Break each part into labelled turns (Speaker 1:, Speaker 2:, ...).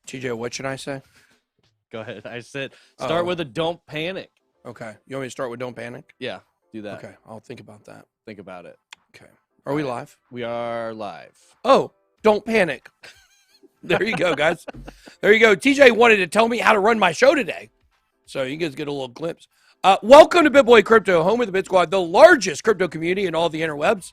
Speaker 1: TJ, what should I say?
Speaker 2: Go ahead. I said start with a don't panic.
Speaker 1: Okay. You want me to start with don't panic?
Speaker 2: Yeah, do that.
Speaker 1: Okay. I'll think about that.
Speaker 2: Think about it.
Speaker 1: Okay. Are we live?
Speaker 2: We are live.
Speaker 1: Oh, don't panic. There you go, guys. There you go. TJ wanted to tell me how to run my show today. So you guys get a little glimpse. Welcome to BitBoy Crypto, home of the BitSquad, the largest crypto community in all the interwebs.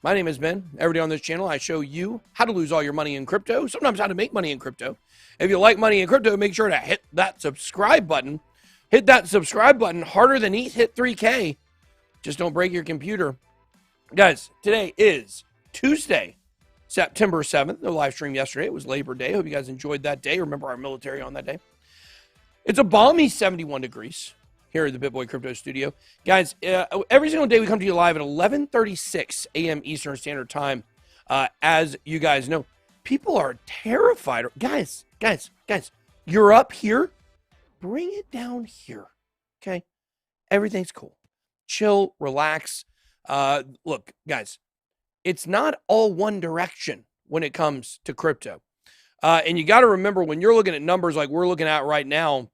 Speaker 1: My name is Ben. Every day on this channel, I show you how to lose all your money in crypto, sometimes how to make money in crypto. If you like money in crypto, make sure to hit that subscribe button. Hit that subscribe button harder than ETH hit 3K. Just don't break your computer. Guys, today is Tuesday, September 7th. No live stream yesterday. It was Labor Day. Hope you guys enjoyed that day. Remember our military on that day. It's a balmy 71 degrees here at the BitBoy Crypto Studio. Guys, every single day we come to you live at 11:36 a.m. Eastern Standard Time. As you guys know, people are terrified. Guys, you're up here. Bring it down here, okay? Everything's cool. Chill, relax. Look, guys, it's not all one direction when it comes to crypto. And you got to remember when you're looking at numbers like we're looking at right now,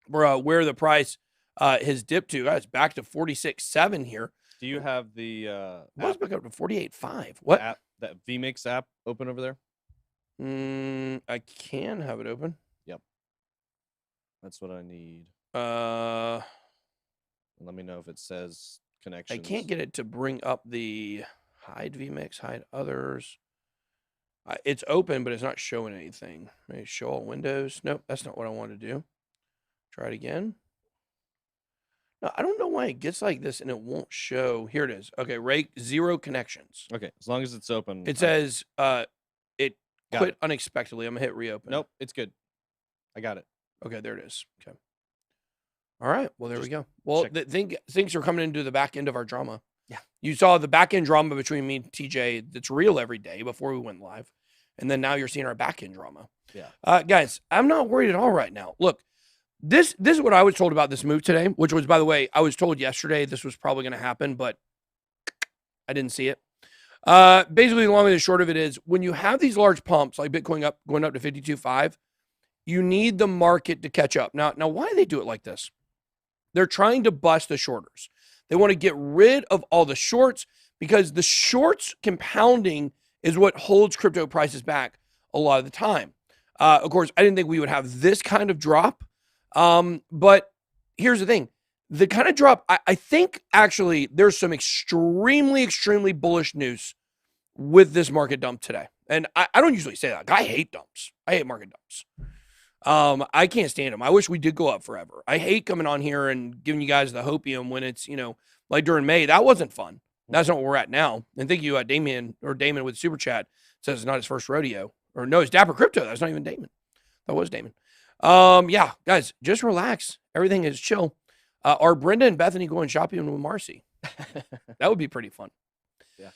Speaker 1: where the price has dipped to, guys, back to 46.7 here.
Speaker 2: Do you have the
Speaker 1: What's back up to 48.5? What?
Speaker 2: app, that vMix app open over there?
Speaker 1: I can have it open.
Speaker 2: Yep. That's what I need.
Speaker 1: Let
Speaker 2: me know if it says connections.
Speaker 1: I can't get it to bring up the hide vMix, hide others. It's open, but it's not showing anything. Maybe show all windows. Nope, that's not what I want to do. Try it again. No, I don't know why it gets like this and it won't show. Here it is. Okay, rate 0 connections.
Speaker 2: Okay, as long as it's open.
Speaker 1: It says it quit unexpectedly. I'm gonna hit reopen.
Speaker 2: Nope, it's good. I got it.
Speaker 1: Okay, there it is. Okay. All right. Well, there we go. Well, things are coming into the back end of our drama.
Speaker 2: Yeah.
Speaker 1: You saw the back end drama between me and TJ that's real every day before we went live. And then now you're seeing our back end drama.
Speaker 2: Yeah.
Speaker 1: Guys, I'm not worried at all right now. Look, this is what I was told about this move today, which was, by the way, I was told yesterday this was probably going to happen, but I didn't see it. Basically, the long and the short of it is when you have these large pumps like Bitcoin going up to 52.5, you need the market to catch up. Now, why do they do it like this? They're trying to bust the shorters. They want to get rid of all the shorts because the shorts compounding is what holds crypto prices back a lot of the time. Of course, I didn't think we would have this kind of drop. But here's the thing. The kind of drop, I think actually there's some extremely bullish news with this market dump today. And I don't usually say that. I hate dumps. I hate market dumps. I can't stand them. I wish we did go up forever. I hate coming on here and giving you guys the hopium when it's, like during May. That wasn't fun. That's not where we're at now. And thank you, Damon with Super Chat says it's not his first rodeo. Or no, it's Dapper Crypto. That's not even Damon. That was Damon. Yeah, guys, just relax. Everything is chill. Are Brenda and Bethany going shopping with Marcy? That would be pretty fun.
Speaker 2: Yeah.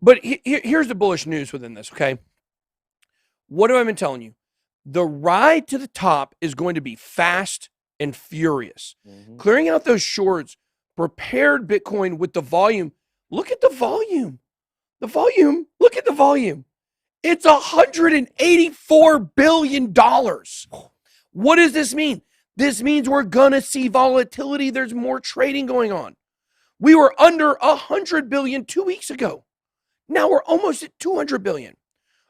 Speaker 1: But here's the bullish news within this, okay? What have I been telling you? The ride to the top is going to be fast and furious.
Speaker 2: Mm-hmm.
Speaker 1: Clearing out those shorts prepared Bitcoin with the volume. Look at the volume. The volume. Look at the volume. It's $184 billion. What does this mean? This means we're going to see volatility. There's more trading going on. We were under 100 billion 2 weeks ago. Now we're almost at 200 billion.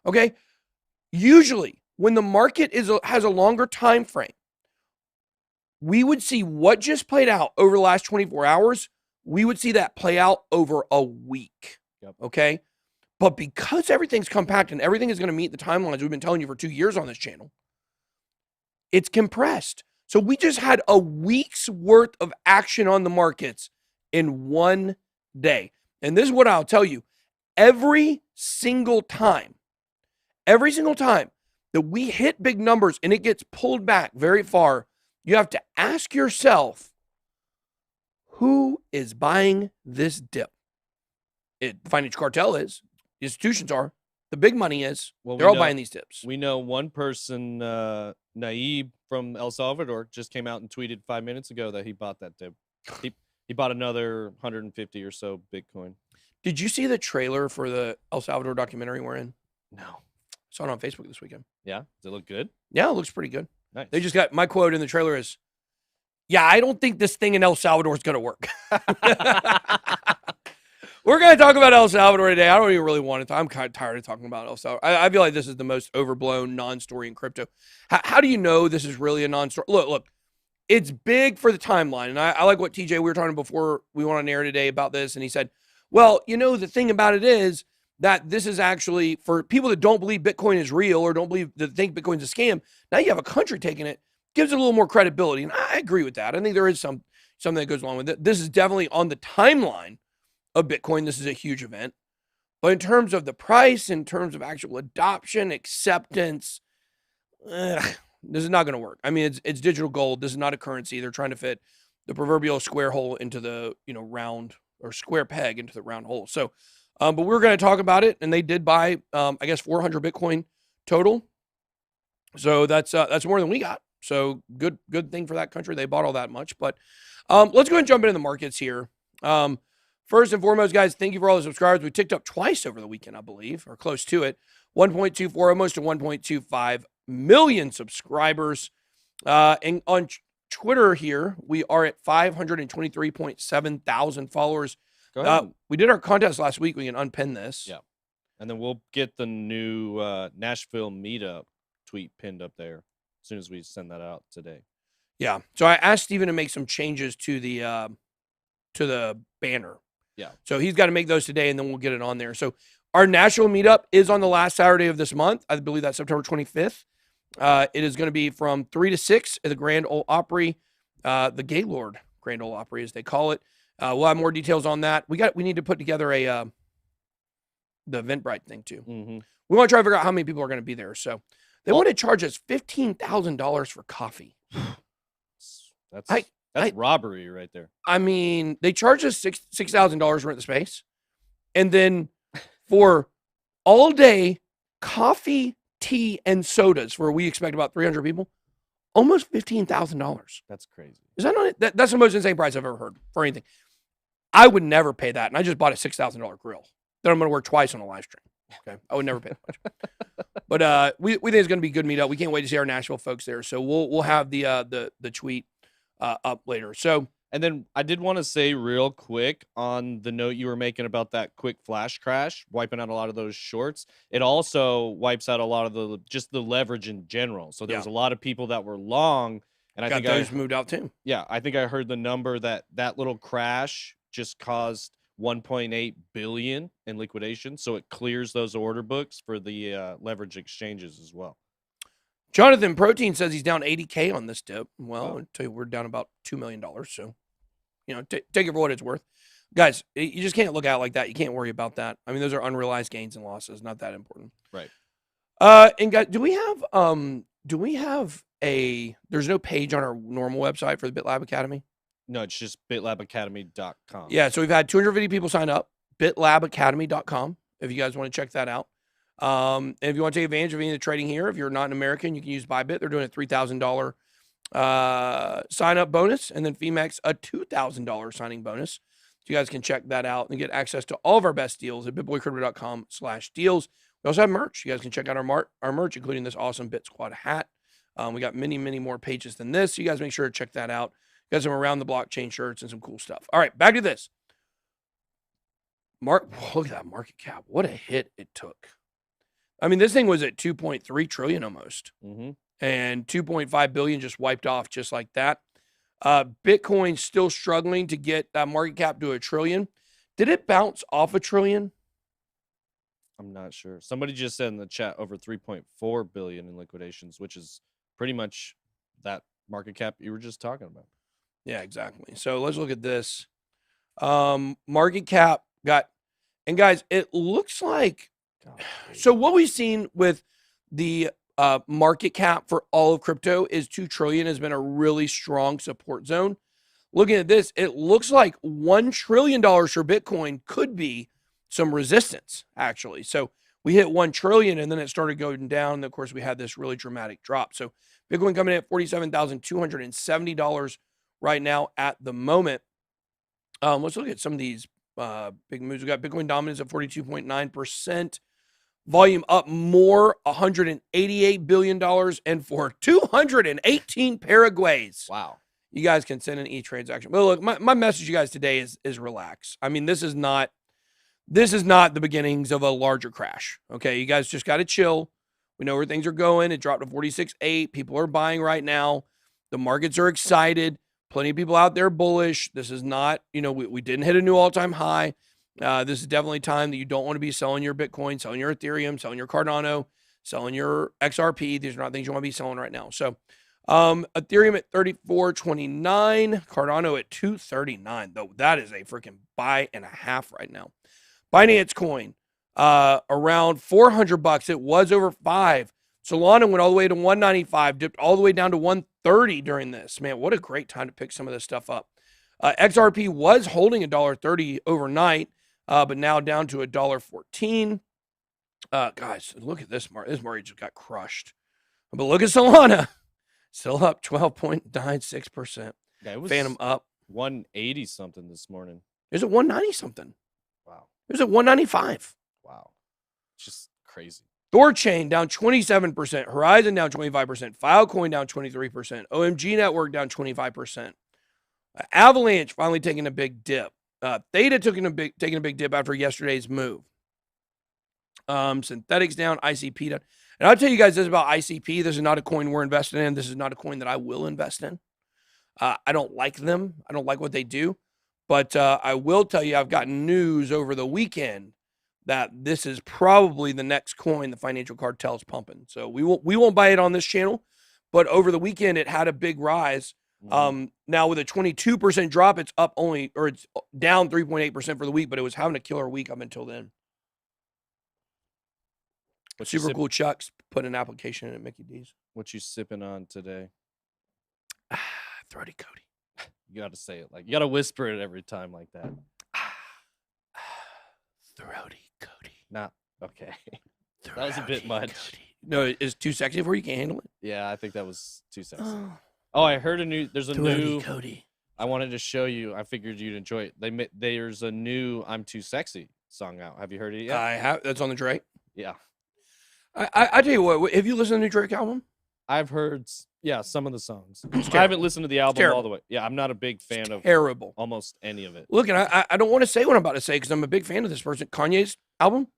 Speaker 1: Okay? Usually, when the market has a longer time frame, we would see what just played out over the last 24 hours. We would see that play out over a week.
Speaker 2: Yep.
Speaker 1: Okay? But because everything's compact and everything is going to meet the timelines we've been telling you for 2 years on this channel, it's compressed. So we just had a week's worth of action on the markets in one day. And this is what I'll tell you. Every single time that we hit big numbers and it gets pulled back very far, you have to ask yourself, who is buying this dip? The financial cartel is. The institutions are. The big money is.
Speaker 2: Well,
Speaker 1: they're all buying these dips.
Speaker 2: We know one person, Naib from El Salvador, just came out and tweeted 5 minutes ago that he bought that dip. He bought another 150 or so Bitcoin.
Speaker 1: Did you see the trailer for the El Salvador documentary we're in?
Speaker 2: No.
Speaker 1: Saw it on Facebook this weekend.
Speaker 2: Yeah, does it look good?
Speaker 1: Yeah, it looks pretty good.
Speaker 2: Nice.
Speaker 1: They just got my quote in the trailer is, "Yeah, I don't think this thing in El Salvador is going to work." We're going to talk about El Salvador today. I don't even really want to. I'm kind of tired of talking about El Salvador. I feel like this is the most overblown non-story in crypto. How do you know this is really a non-story? Look, it's big for the timeline. And I like what TJ, we were talking before we went on air today about this. And he said, well, the thing about it is that this is actually for people that don't believe Bitcoin is real or don't believe that think Bitcoin's a scam. Now you have a country taking it, gives it a little more credibility. And I agree with that. I think there is something that goes along with it. This is definitely on the timeline of Bitcoin. This is a huge event. But in terms of the price, in terms of actual adoption, acceptance, this is not going to work. I mean, it's digital gold. This is not a currency. They're trying to fit the proverbial square hole into the, round or square peg into the round hole. So, but we're going to talk about it. And they did buy, I guess, 400 Bitcoin total. So that's more than we got. So good thing for that country. They bought all that much. But let's go ahead and jump into the markets here. First and foremost, guys, thank you for all the subscribers. We ticked up twice over the weekend, I believe, or close to it. 1.24, almost to 1.25 million subscribers. And on Twitter here, we are at 523.7 thousand followers. We did our contest last week. We can unpin this.
Speaker 2: Yeah. And then we'll get the new Nashville meetup tweet pinned up there as soon as we send that out today.
Speaker 1: Yeah. So I asked Steven to make some changes to the banner.
Speaker 2: Yeah.
Speaker 1: So he's got to make those today, and then we'll get it on there. So our Nashville meetup is on the last Saturday of this month. I believe that's September 25th. It is going to be from 3 to 6 at the Grand Ole Opry, the Gaylord Grand Ole Opry, as they call it. We'll have more details on that. We need to put together the Eventbrite thing too.
Speaker 2: Mm-hmm.
Speaker 1: We want to try to figure out how many people are going to be there. So they want to charge us $15,000 for coffee.
Speaker 2: That's robbery right there.
Speaker 1: I mean, they charge us $6,000 to rent the space. And then for all day coffee, tea, and sodas, where we expect about 300 people, almost $15,000.
Speaker 2: That's crazy.
Speaker 1: Is that not it? That's the most insane price I've ever heard for anything. I would never pay that. And I just bought a $6,000 grill that I'm going to work twice on a live stream. Okay. I would never pay that much. But we think it's going to be a good meetup. We can't wait to see our Nashville folks there. So we'll have the tweet up later. So,
Speaker 2: and then I did want to say real quick on the note you were making about that quick flash crash, wiping out a lot of those shorts. It also wipes out a lot of the leverage in general. So there was a lot of people that were long, and I think those
Speaker 1: moved out too.
Speaker 2: Yeah, I think I heard the number that little crash just caused 1.8 billion in liquidation. So it clears those order books for the leverage exchanges as well.
Speaker 1: Jonathan Protein says he's down 80K on this dip. Well, I'll tell you, we're down about $2 million. So, take it for what it's worth. Guys, you just can't look out like that. You can't worry about that. I mean, those are unrealized gains and losses. Not that important.
Speaker 2: Right.
Speaker 1: And guys, do we have there's no page on our normal website for the BitLab Academy?
Speaker 2: No, it's just bitlabacademy.com.
Speaker 1: Yeah. So we've had 250 people sign up, bitlabacademy.com, if you guys want to check that out. And if you want to take advantage of any of the trading here, if you're not an American, you can use ByBit. They're doing a $3,000 sign up bonus, and then FEMAX a $2,000 signing bonus. So you guys can check that out and get access to all of our best deals at bitboycrypto.com/deals. We also have merch. You guys can check out our merch, including this awesome BitSquad hat. We got many, many more pages than this. So you guys make sure to check that out. We got some around the blockchain shirts and some cool stuff. All right, back to this. Look at that market cap. What a hit it took. I mean, this thing was at 2.3 trillion almost.
Speaker 2: Mm-hmm.
Speaker 1: And 2.5 billion just wiped off just like that. Bitcoin still struggling to get that market cap to $1 trillion. Did it bounce off $1 trillion?
Speaker 2: I'm not sure. Somebody just said in the chat over 3.4 billion in liquidations, which is pretty much that market cap you were just talking about.
Speaker 1: Yeah, exactly. So let's look at this. Market cap got, and guys, it looks like, so what we've seen with the market cap for all of crypto is 2 trillion has been a really strong support zone. Looking at this, it looks like $1 trillion for Bitcoin could be some resistance, actually. So we hit 1 trillion and then it started going down. And of course, we had this really dramatic drop. So Bitcoin coming in at $47,270 right now at the moment. Let's look at some of these big moves. We got Bitcoin dominance at 42.9%. Volume up more, $188 billion, and for 218 Paraguays.
Speaker 2: Wow.
Speaker 1: You guys can send an e-transaction. But look, my message to you guys today is relax. I mean, this is not the beginnings of a larger crash. Okay, you guys just got to chill. We know where things are going. It dropped to 46.8. People are buying right now. The markets are excited. Plenty of people out there bullish. This is not, we didn't hit a new all-time high. This is definitely time that you don't want to be selling your Bitcoin, selling your Ethereum, selling your Cardano, selling your XRP. These are not things you want to be selling right now. So Ethereum at 34.29, Cardano at 239, though that is a freaking buy and a half right now. Binance Coin, around $400. It was over $5. Solana went all the way to 195, dipped all the way down to 130 during this. Man, what a great time to pick some of this stuff up. XRP was holding $1.30 overnight, but now down to $1.14. Guys, look at this market. This market just got crushed. But look at Solana. Still up 12.96%.
Speaker 2: Yeah, it was
Speaker 1: Phantom up
Speaker 2: 180 something this morning.
Speaker 1: Is it 190 something?
Speaker 2: Wow.
Speaker 1: It was at 195.
Speaker 2: Wow. It's just crazy.
Speaker 1: Thorchain down 27%. Horizon down 25%. Filecoin down 23%. OMG Network down 25%. Avalanche finally taking a big dip. Theta taking a big dip after yesterday's move. Synthetics down. ICP down. And I'll tell you guys this about ICP. This is not a coin we're invested in. This is not a coin that I will invest in. I don't like them. I don't like what they do. But I will tell you, I've gotten news over the weekend that this is probably the next coin the financial cartel's pumping. So we won't buy it on this channel. But over the weekend, it had a big rise. Now with a 22% drop, it's down 3.8% for the week, but it was having a killer week up until then. Super cool Chuck's put an application in at Mickey D's.
Speaker 2: What you sipping on today?
Speaker 1: Throaty Cody.
Speaker 2: You got to say it you got to whisper it every time like that.
Speaker 1: Throaty Cody.
Speaker 2: Nah, okay. That was a bit much.
Speaker 1: Cody. No, it's too sexy for you. Can't handle it.
Speaker 2: Yeah, I think that was too sexy. Oh, I heard there's a new
Speaker 1: Cody.
Speaker 2: I wanted to show you. I figured you'd enjoy it. There's a new "I'm Too Sexy" song out. Have you heard it yet?
Speaker 1: I have. That's on the Drake.
Speaker 2: Yeah.
Speaker 1: I tell you what. Have you listened to the Drake album?
Speaker 2: I've heard, some of the songs. I haven't listened to the album all the way. Yeah, I'm not a big fan of almost any of it.
Speaker 1: Look, and I don't want to say what I'm about to say because I'm a big fan of this person. Kanye's album,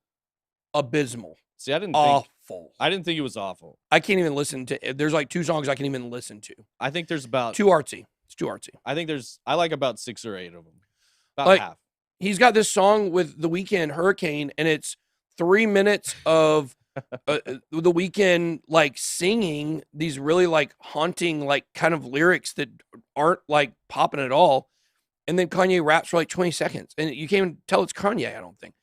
Speaker 1: abysmal.
Speaker 2: See, I didn't think it was awful.
Speaker 1: I can't even listen to. There's like 2 songs I can't even listen to.
Speaker 2: I think there's about
Speaker 1: too artsy. It's too artsy.
Speaker 2: I like about 6 or 8 of them. About half.
Speaker 1: He's got this song with The Weeknd, Hurricane, and it's 3 minutes of The Weeknd singing these really haunting kind of lyrics that aren't popping at all, and then Kanye raps for 20 seconds, and you can't even tell it's Kanye. I don't think.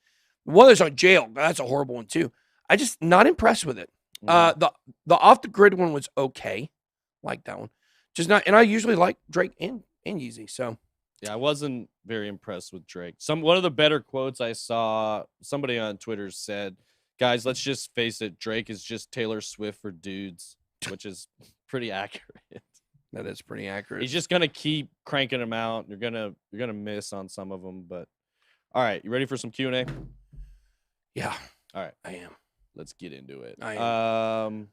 Speaker 1: One there's on Jail. That's a horrible one too. I just not impressed with it. The Off the Grid one was okay, like that one, just not. And I usually like Drake and Yeezy, so.
Speaker 2: Yeah, I wasn't very impressed with Drake. One of the better quotes I saw, somebody on Twitter said, "Guys, let's just face it, Drake is just Taylor Swift for dudes," which is pretty accurate.
Speaker 1: That is pretty accurate.
Speaker 2: He's just gonna keep cranking them out. You're gonna miss on some of them, but all right, you ready for some Q&A?
Speaker 1: Yeah.
Speaker 2: All right,
Speaker 1: I am.
Speaker 2: Let's get into it.
Speaker 1: I am.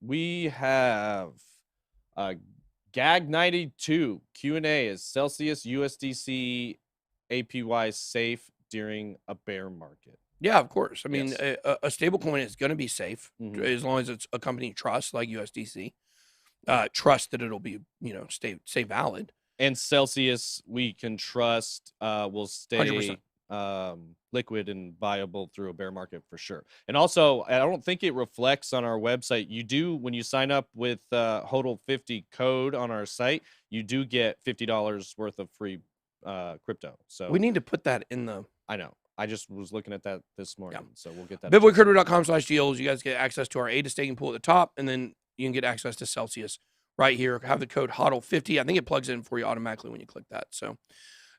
Speaker 2: We have Gag92 Q&A. Is Celsius USDC APY safe during a bear market?
Speaker 1: Yeah, of course. I mean,
Speaker 2: Yes.
Speaker 1: a stable coin is going to be safe
Speaker 2: Mhm.
Speaker 1: as long as it's a company you trust, like USDC. Trust that it'll be, stay valid.
Speaker 2: And Celsius, we can trust will stay
Speaker 1: 100%.
Speaker 2: liquid and viable through a bear market for sure. And also, I don't think it reflects on our website. You do, when you sign up with HODL50 code on our site, you do get $50 worth of free crypto. So
Speaker 1: We need to put that in the
Speaker 2: I know. I just was looking at that this morning, so we'll get that.
Speaker 1: BitboyCrypto.com/deals. You guys get access to our A to staking pool at the top, and then you can get access to Celsius right here. Have the code HODL50. I think it plugs in for you automatically when you click that. So,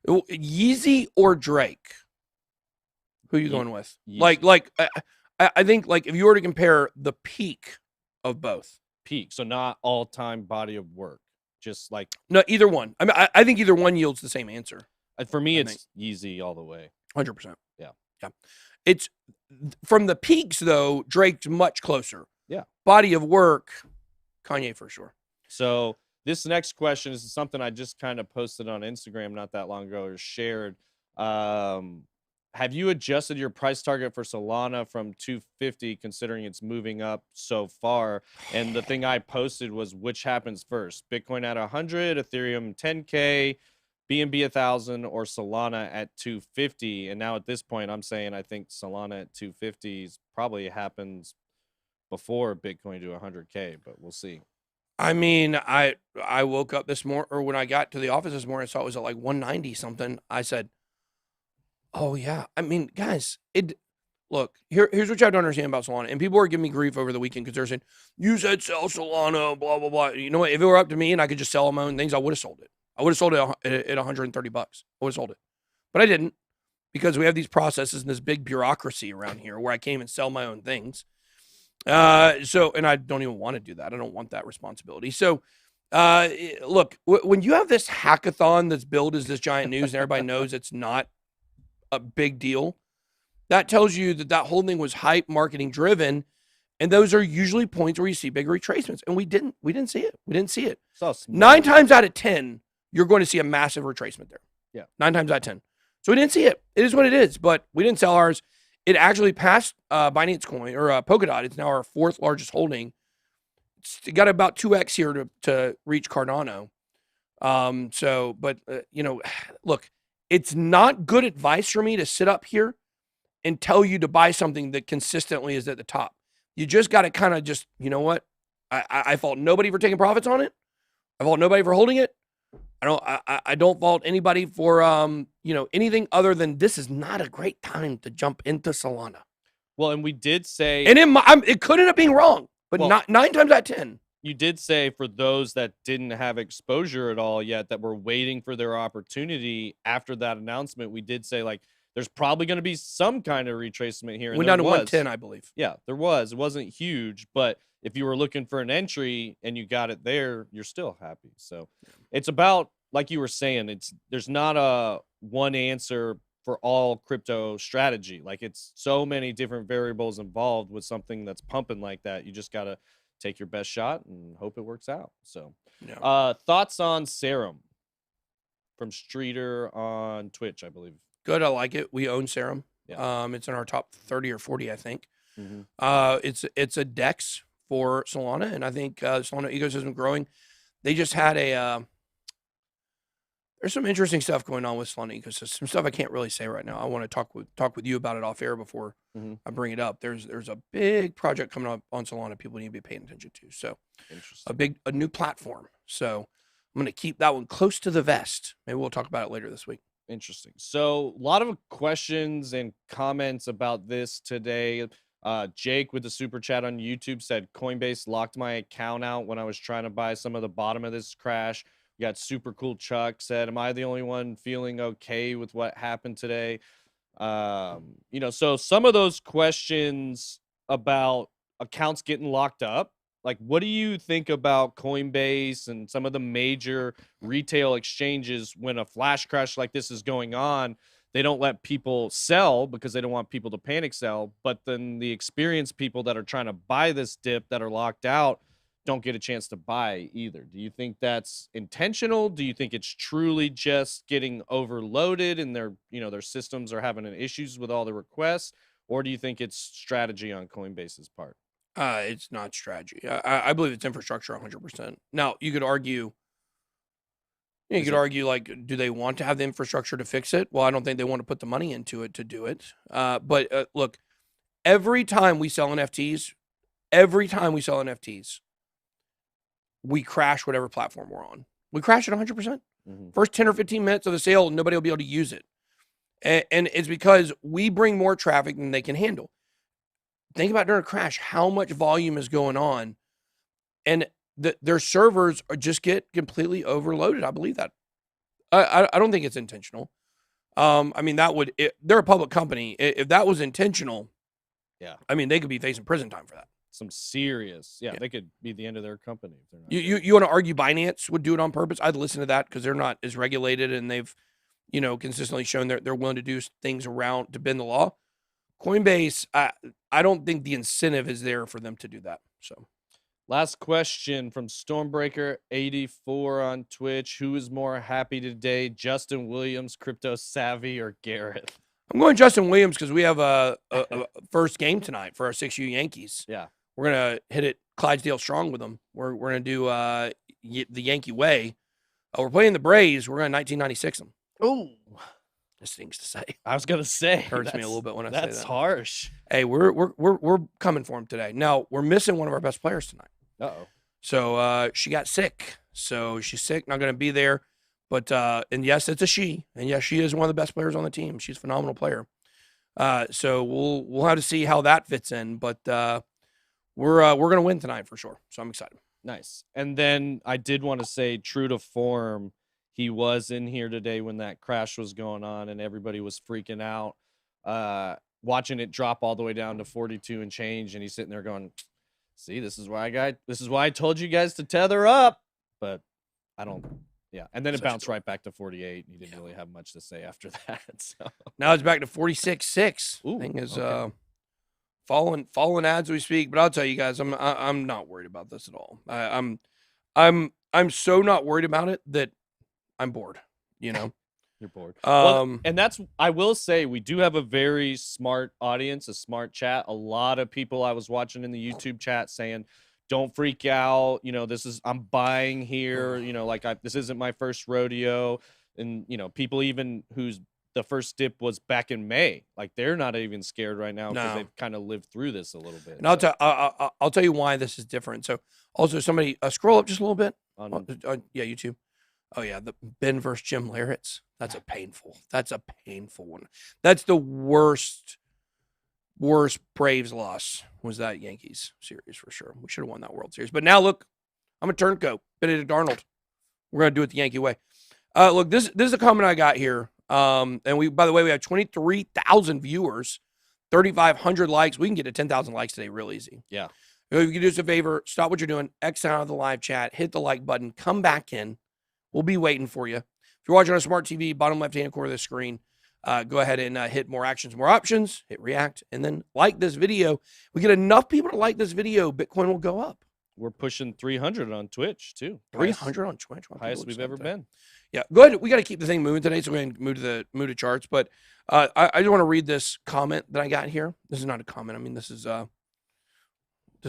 Speaker 1: Yeezy or Drake? Who are you going with?
Speaker 2: Yeezy.
Speaker 1: I think if you were to compare the peak of both.
Speaker 2: Peak, so not all-time body of work, just
Speaker 1: No, either one. I mean, I think either one yields the same answer.
Speaker 2: for me, it's Yeezy all the way.
Speaker 1: 100%.
Speaker 2: Yeah.
Speaker 1: it's from the peaks though. Drake's much closer.
Speaker 2: Yeah.
Speaker 1: Body of work, Kanye for sure.
Speaker 2: So this next question is something I just kind of posted on Instagram not that long ago, or shared. Have you adjusted your price target for Solana from 250, considering it's moving up so far? And the thing I posted was, which happens first? Bitcoin at 100, Ethereum 10K, BNB 1,000, or Solana at 250? And now at this point, I'm saying I think Solana at 250 probably happens before Bitcoin to 100K, but we'll see.
Speaker 1: I mean, I woke up this morning, or when I got to the office this morning, I saw it was at like 190 something. I said, oh yeah. I mean, guys, look, here's what you have to understand about Solana. And people are giving me grief over the weekend because they're saying, you said sell Solana, blah, blah, blah. You know what? If it were up to me and I could just sell my own things, I would have sold it. I would have sold it at 130 bucks. I would have sold it. But I didn't, because we have these processes and this big bureaucracy around here where I can't even sell my own things. And I don't even want to do that. I don't want that responsibility. So, look, when you have this hackathon that's billed as this giant news and everybody knows it's not a big deal, that tells you that whole thing was hype, marketing driven. And those are usually points where you see big retracements. And we didn't see it. We didn't see it. 9 times out of 10, you're going to see a massive retracement there.
Speaker 2: Yeah.
Speaker 1: 9 times out of 10. So we didn't see it. It is what it is, but we didn't sell ours. It actually passed Binance Coin, or Polkadot. It's now our 4th largest holding. It's got about 2x here to reach Cardano. You know, look, it's not good advice for me to sit up here and tell you to buy something that consistently is at the top. You just got to kind of just, you know what? I fault nobody for taking profits on it. I fault nobody for holding it. I don't fault anybody for you know, anything other than this is not a great time to jump into Solana.
Speaker 2: Well, and we did say,
Speaker 1: and it could end up being wrong, but not 9 times out of 10.
Speaker 2: You did say, for those that didn't have exposure at all yet, that were waiting for their opportunity after that announcement, we did say, like, there's probably going to be some kind of retracement here.
Speaker 1: Went down to 110, I believe.
Speaker 2: Yeah, there was. It wasn't huge, but if you were looking for an entry and you got it there, you're still happy. So it's about, like you were saying, there's not a one answer for all crypto strategy. Like, it's so many different variables involved with something that's pumping like that. You just got to take your best shot and hope it works out. So thoughts on Serum from Streeter on Twitch, I believe.
Speaker 1: Good. I like it. We own Serum.
Speaker 2: Yeah.
Speaker 1: It's in our top 30 or 40, I think.
Speaker 2: Mm-hmm.
Speaker 1: It's a DEX for Solana, and I think Solana ecosystem growing. They just had there's some interesting stuff going on with Solana ecosystem. Some stuff I can't really say right now. I want to talk with you about it off air before I bring it up. There's a big project coming up on Solana people need to be paying attention to. So a new platform. So I'm going to keep that one close to the vest. Maybe we'll talk about it later this week.
Speaker 2: Interesting. So a lot of questions and comments about this today. Jake with the super chat on YouTube said, Coinbase locked my account out when I was trying to buy some of the bottom of this crash. We got super cool Chuck said, am I the only one feeling okay with what happened today? You know, so some of those questions about accounts getting locked up, like, what do you think about Coinbase and some of the major retail exchanges when a flash crash like this is going on? They don't let people sell because they don't want people to panic sell. But then the experienced people that are trying to buy this dip that are locked out don't get a chance to buy either. Do you think that's intentional? Do you think it's truly just getting overloaded and their systems are having issues with all the requests? Or do you think it's strategy on Coinbase's part?
Speaker 1: It's not strategy. I believe it's infrastructure 100%. Now, you could argue, like, do they want to have the infrastructure to fix it? Well, I don't think they want to put the money into it to do it. But look, every time we sell NFTs, we crash whatever platform we're on. We crash it 100%. First 10 or 15 minutes of the sale, nobody will be able to use it. And it's because we bring more traffic than they can handle. Think about during a crash, how much volume is going on. And their servers just get completely overloaded. I believe that. I don't think it's intentional. I mean, they're a public company. If that was intentional, I mean, they could be facing prison time for that.
Speaker 2: Some serious, they could be the end of their company. If they're not
Speaker 1: you want to argue Binance would do it on purpose? I'd listen to that because they're not as regulated and they've, consistently shown they're willing to do things around to bend the law. Coinbase, I don't think the incentive is there for them to do that. So,
Speaker 2: last question from Stormbreaker84 on Twitch. Who is more happy today, Justin Williams, Crypto Savvy, or Garrett?
Speaker 1: I'm going Justin Williams because we have a first game tonight for our 6U Yankees.
Speaker 2: Yeah.
Speaker 1: We're going to hit it Clydesdale strong with them. We're going to do the Yankee way. We're playing the Braves. We're going to 1996 them.
Speaker 2: Oh.
Speaker 1: This things to say.
Speaker 2: I was going to say.
Speaker 1: Hurts me a little bit when I say that.
Speaker 2: That's harsh.
Speaker 1: Hey, we're coming for him today. Now, we're missing one of our best players tonight.
Speaker 2: Uh-oh.
Speaker 1: So she got sick. So she's sick, not going to be there. But and yes, it's a she, and yes, she is one of the best players on the team. She's a phenomenal player. So we'll have to see how that fits in. But we're gonna win tonight for sure. So I'm excited.
Speaker 2: Nice. And then I did want to say, true to form, he was in here today when that crash was going on, and everybody was freaking out, watching it drop all the way down to 42 and change, and he's sitting there going, "See, this is why I told you guys to tether up," but I don't. Yeah, and then it bounced right back to 48. He didn't really have much to say after that. So
Speaker 1: now it's back to 46.6. Thing is falling as we speak. But I'll tell you guys, I'm not worried about this at all. I'm so not worried about it that I'm bored. You know,
Speaker 2: you're bored. Well, and that's, I will say, we do have a very smart audience, a smart chat. A lot of people I was watching in the YouTube chat saying, don't freak out. You know, I'm buying here. You know, like this isn't my first rodeo. And, you know, people even whose the first dip was back in May, like they're not even scared right now because they've kind of lived through this a little bit.
Speaker 1: And I'll tell you why this is different. So also somebody scroll up just a little bit on YouTube. Oh yeah. The Ben versus Jim Larratt's. That's a painful one. That's the worst Braves loss was that Yankees series for sure. We should have won that World Series. But now look, I'm a turncoat. Benedict Arnold. We're gonna do it the Yankee way. Look, this is a comment I got here. And by the way, we have 23,000 viewers, 3,500 likes. We can get to 10,000 likes today real easy.
Speaker 2: Yeah.
Speaker 1: If you can do us a favor, stop what you're doing, exit out of the live chat, hit the like button, come back in. We'll be waiting for you. If you're watching on a smart TV, bottom left-hand corner of the screen, go ahead and hit more actions, more options, hit react, and then like this video. We get enough people to like this video, Bitcoin will go up.
Speaker 2: We're pushing 300 on Twitch, too.
Speaker 1: 300 on Twitch.
Speaker 2: Highest we've ever been.
Speaker 1: Yeah, go ahead. We got to keep the thing moving today, so we're going to move to charts. But I just want to read this comment that I got here. This is not a comment. I mean, this is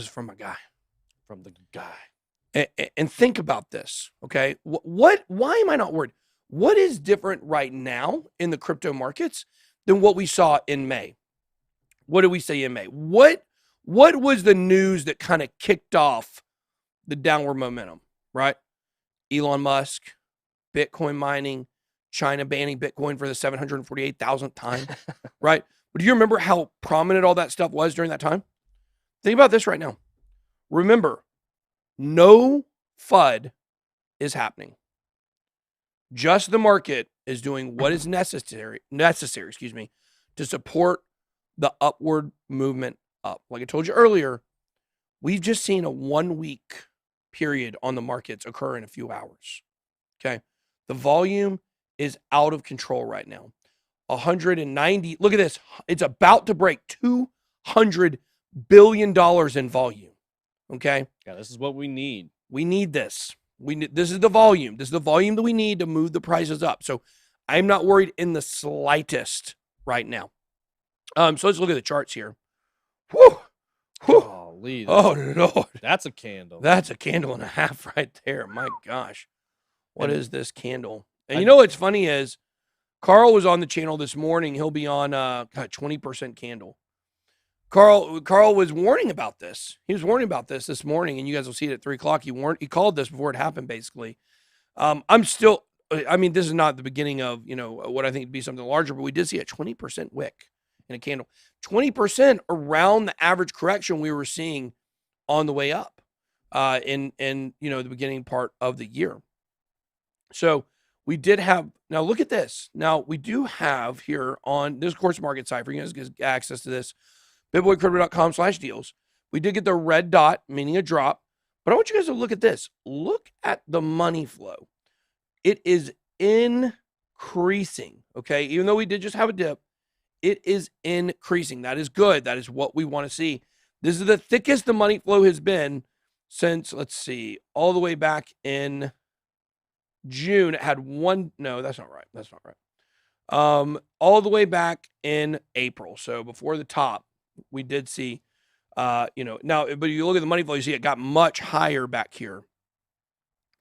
Speaker 1: from my guy.
Speaker 2: From the guy.
Speaker 1: And think about this, okay? Why am I not worried? What is different right now in the crypto markets than what we saw in May? What did we say in May? What was the news that kind of kicked off the downward momentum, right? Elon Musk, Bitcoin mining, China banning Bitcoin for the 748,000th time, right? But do you remember how prominent all that stuff was during that time? Think about this right now. Remember, no FUD is happening. Just the market is doing what is necessary, to support the upward movement up. Like I told you earlier, we've just seen a 1 week period on the markets occur in a few hours. Okay. The volume is out of control right now. 190. Look at this. It's about to break $200 billion in volume. Okay.
Speaker 2: Yeah, this is what we need.
Speaker 1: We need this. This is the volume. This is the volume that we need to move the prices up. So I'm not worried in the slightest right now. So let's look at the charts here. Whew.
Speaker 2: Golly,
Speaker 1: Oh, Lord.
Speaker 2: that's a candle.
Speaker 1: That's a candle and a half right there. My gosh. What is this candle? And you know what's funny is Carl was on the channel this morning. He'll be on 20% candle. Carl was warning about this. He was warning about this morning, and you guys will see it at 3 o'clock. He called this before it happened, basically. This is not the beginning of, what I think would be something larger, but we did see a 20% wick in a candle. 20% around the average correction we were seeing on the way up in the beginning part of the year. So we did have, now look at this. Now we do have here on this course market Cipher, you guys get access to this, bitboycrypto.com/deals. We did get the red dot, meaning a drop, but I want you guys to look at this. Look at the money flow. It is increasing, okay? Even though we did just have a dip, it is increasing. That is good. That is what we want to see. This is the thickest the money flow has been since, let's see, all the way back in June. It had one. No, that's not right. That's not right. All the way back in April. So before the top, we did see, now, but you look at the money flow, you see it got much higher back here,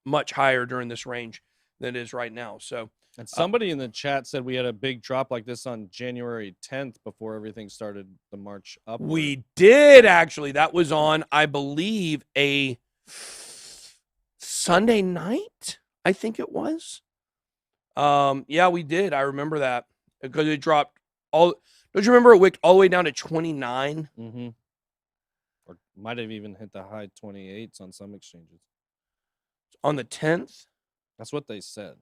Speaker 1: much higher during this range than it is right now. So,
Speaker 2: and somebody in the chat said we had a big drop like this on January 10th before everything started the march up.
Speaker 1: We did actually. That was on, I believe, a Sunday night, I think it was. Yeah, we did. I remember that because it dropped all. Don't you remember it wicked all the way down to 29?
Speaker 2: Mm-hmm. Or might have even hit the high 28s on some exchanges.
Speaker 1: On the 10th?
Speaker 2: That's what they said.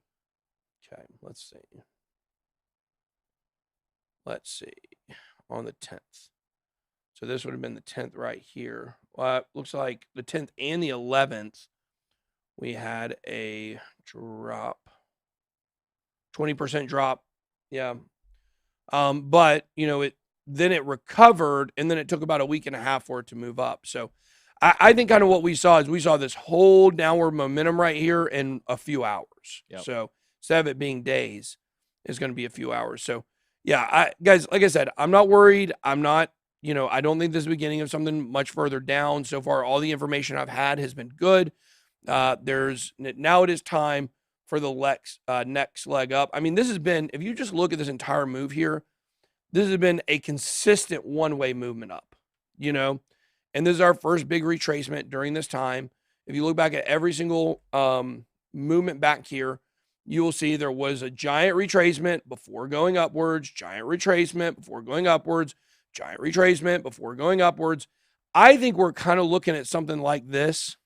Speaker 1: Okay, let's see. Let's see. On the 10th. So this would have been the 10th right here. Looks like the 10th and the 11th, we had a drop. 20% drop. Yeah. But, then it recovered, and then it took about a week and a half for it to move up. So I think kind of what we saw is we saw this whole downward momentum right here in a few hours.
Speaker 2: Yep.
Speaker 1: So instead of it being days, it's going to be a few hours. So, yeah, guys, like I said, I'm not worried. I'm not, I don't think this is the beginning of something much further down. So far, all the information I've had has been good. Now it is time for the next leg up. I mean, this has been, if you just look at this entire move here, this has been a consistent one-way movement up, and this is our first big retracement during this time. If you look back at every single movement back here, you will see there was a giant retracement before going upwards, giant retracement before going upwards, giant retracement before going upwards. I think we're kind of looking at something like this,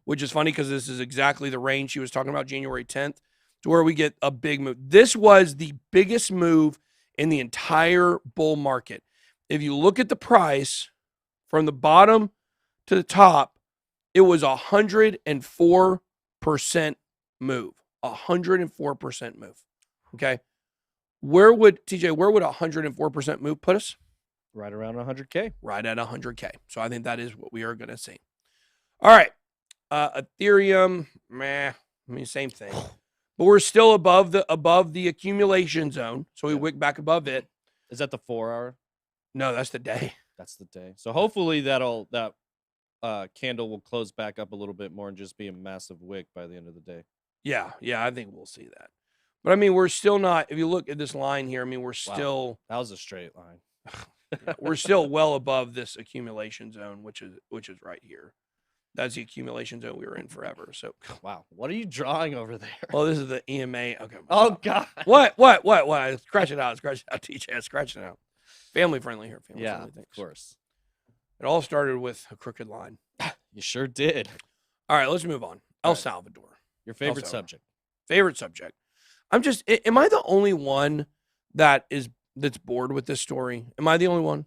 Speaker 1: which is funny because this is exactly the range she was talking about, January 10th, to where we get a big move. This was the biggest move in the entire bull market. If you look at the price from the bottom to the top, it was 104% move. 104% move. Okay. Where would 104% move put us?
Speaker 2: Right around 100K.
Speaker 1: Right at 100K. So I think that is what we are going to see. All right. Ethereum, same thing. But we're still above the accumulation zone. So we wick back above it.
Speaker 2: Is that the 4 hour?
Speaker 1: No, that's the day.
Speaker 2: That's the day. So hopefully that candle will close back up a little bit more and just be a massive wick by the end of the day.
Speaker 1: Yeah, I think we'll see that. But I mean, we're still not, if you look at this line here, I mean, we're still.
Speaker 2: That was a straight line.
Speaker 1: We're still well above this accumulation zone, which is right here. That's the accumulation zone we were in forever. So
Speaker 2: wow, what are you drawing over there?
Speaker 1: Well, this is the EMA. Okay.
Speaker 2: Oh God.
Speaker 1: What? Scratch it out, TJ. Scratch it out. Family friendly here. Family friendly things.
Speaker 2: Of course.
Speaker 1: It all started with a crooked line.
Speaker 2: You sure did.
Speaker 1: All right, let's move on. El Salvador.
Speaker 2: Your favorite subject.
Speaker 1: Favorite subject. Am I the only one that's bored with this story? Am I the only one?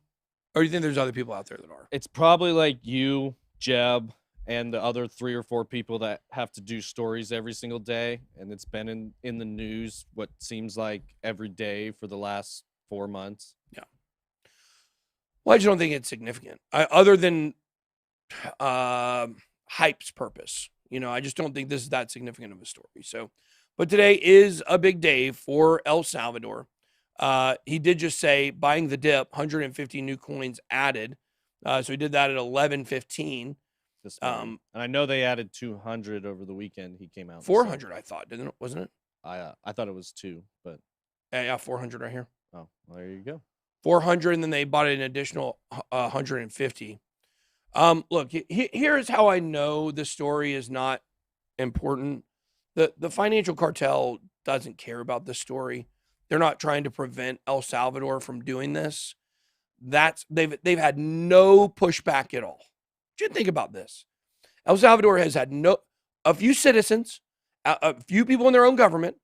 Speaker 1: Or do you think there's other people out there that are?
Speaker 2: It's probably like you, Jeb, and the other 3 or 4 people that have to do stories every single day. And it's been in the news what seems like every day for the last 4 months.
Speaker 1: Yeah. Well, I just don't think it's significant. Other than hype's purpose. I just don't think this is that significant of a story. So, but today is a big day for El Salvador. He did just say buying the dip, 150 new coins added. So he did that at 11:15.
Speaker 2: And I know they added 200 over the weekend. He came out
Speaker 1: 400, I thought, wasn't it?
Speaker 2: I thought it was 2, but
Speaker 1: yeah, 400 right here.
Speaker 2: Oh, well, there you go. 400,
Speaker 1: and then they bought an additional 150. Look, here's how I know the story is not important. The financial cartel doesn't care about this story. They're not trying to prevent El Salvador from doing this. They've had no pushback at all. You think about this. El Salvador has had a few citizens, a few people in their own government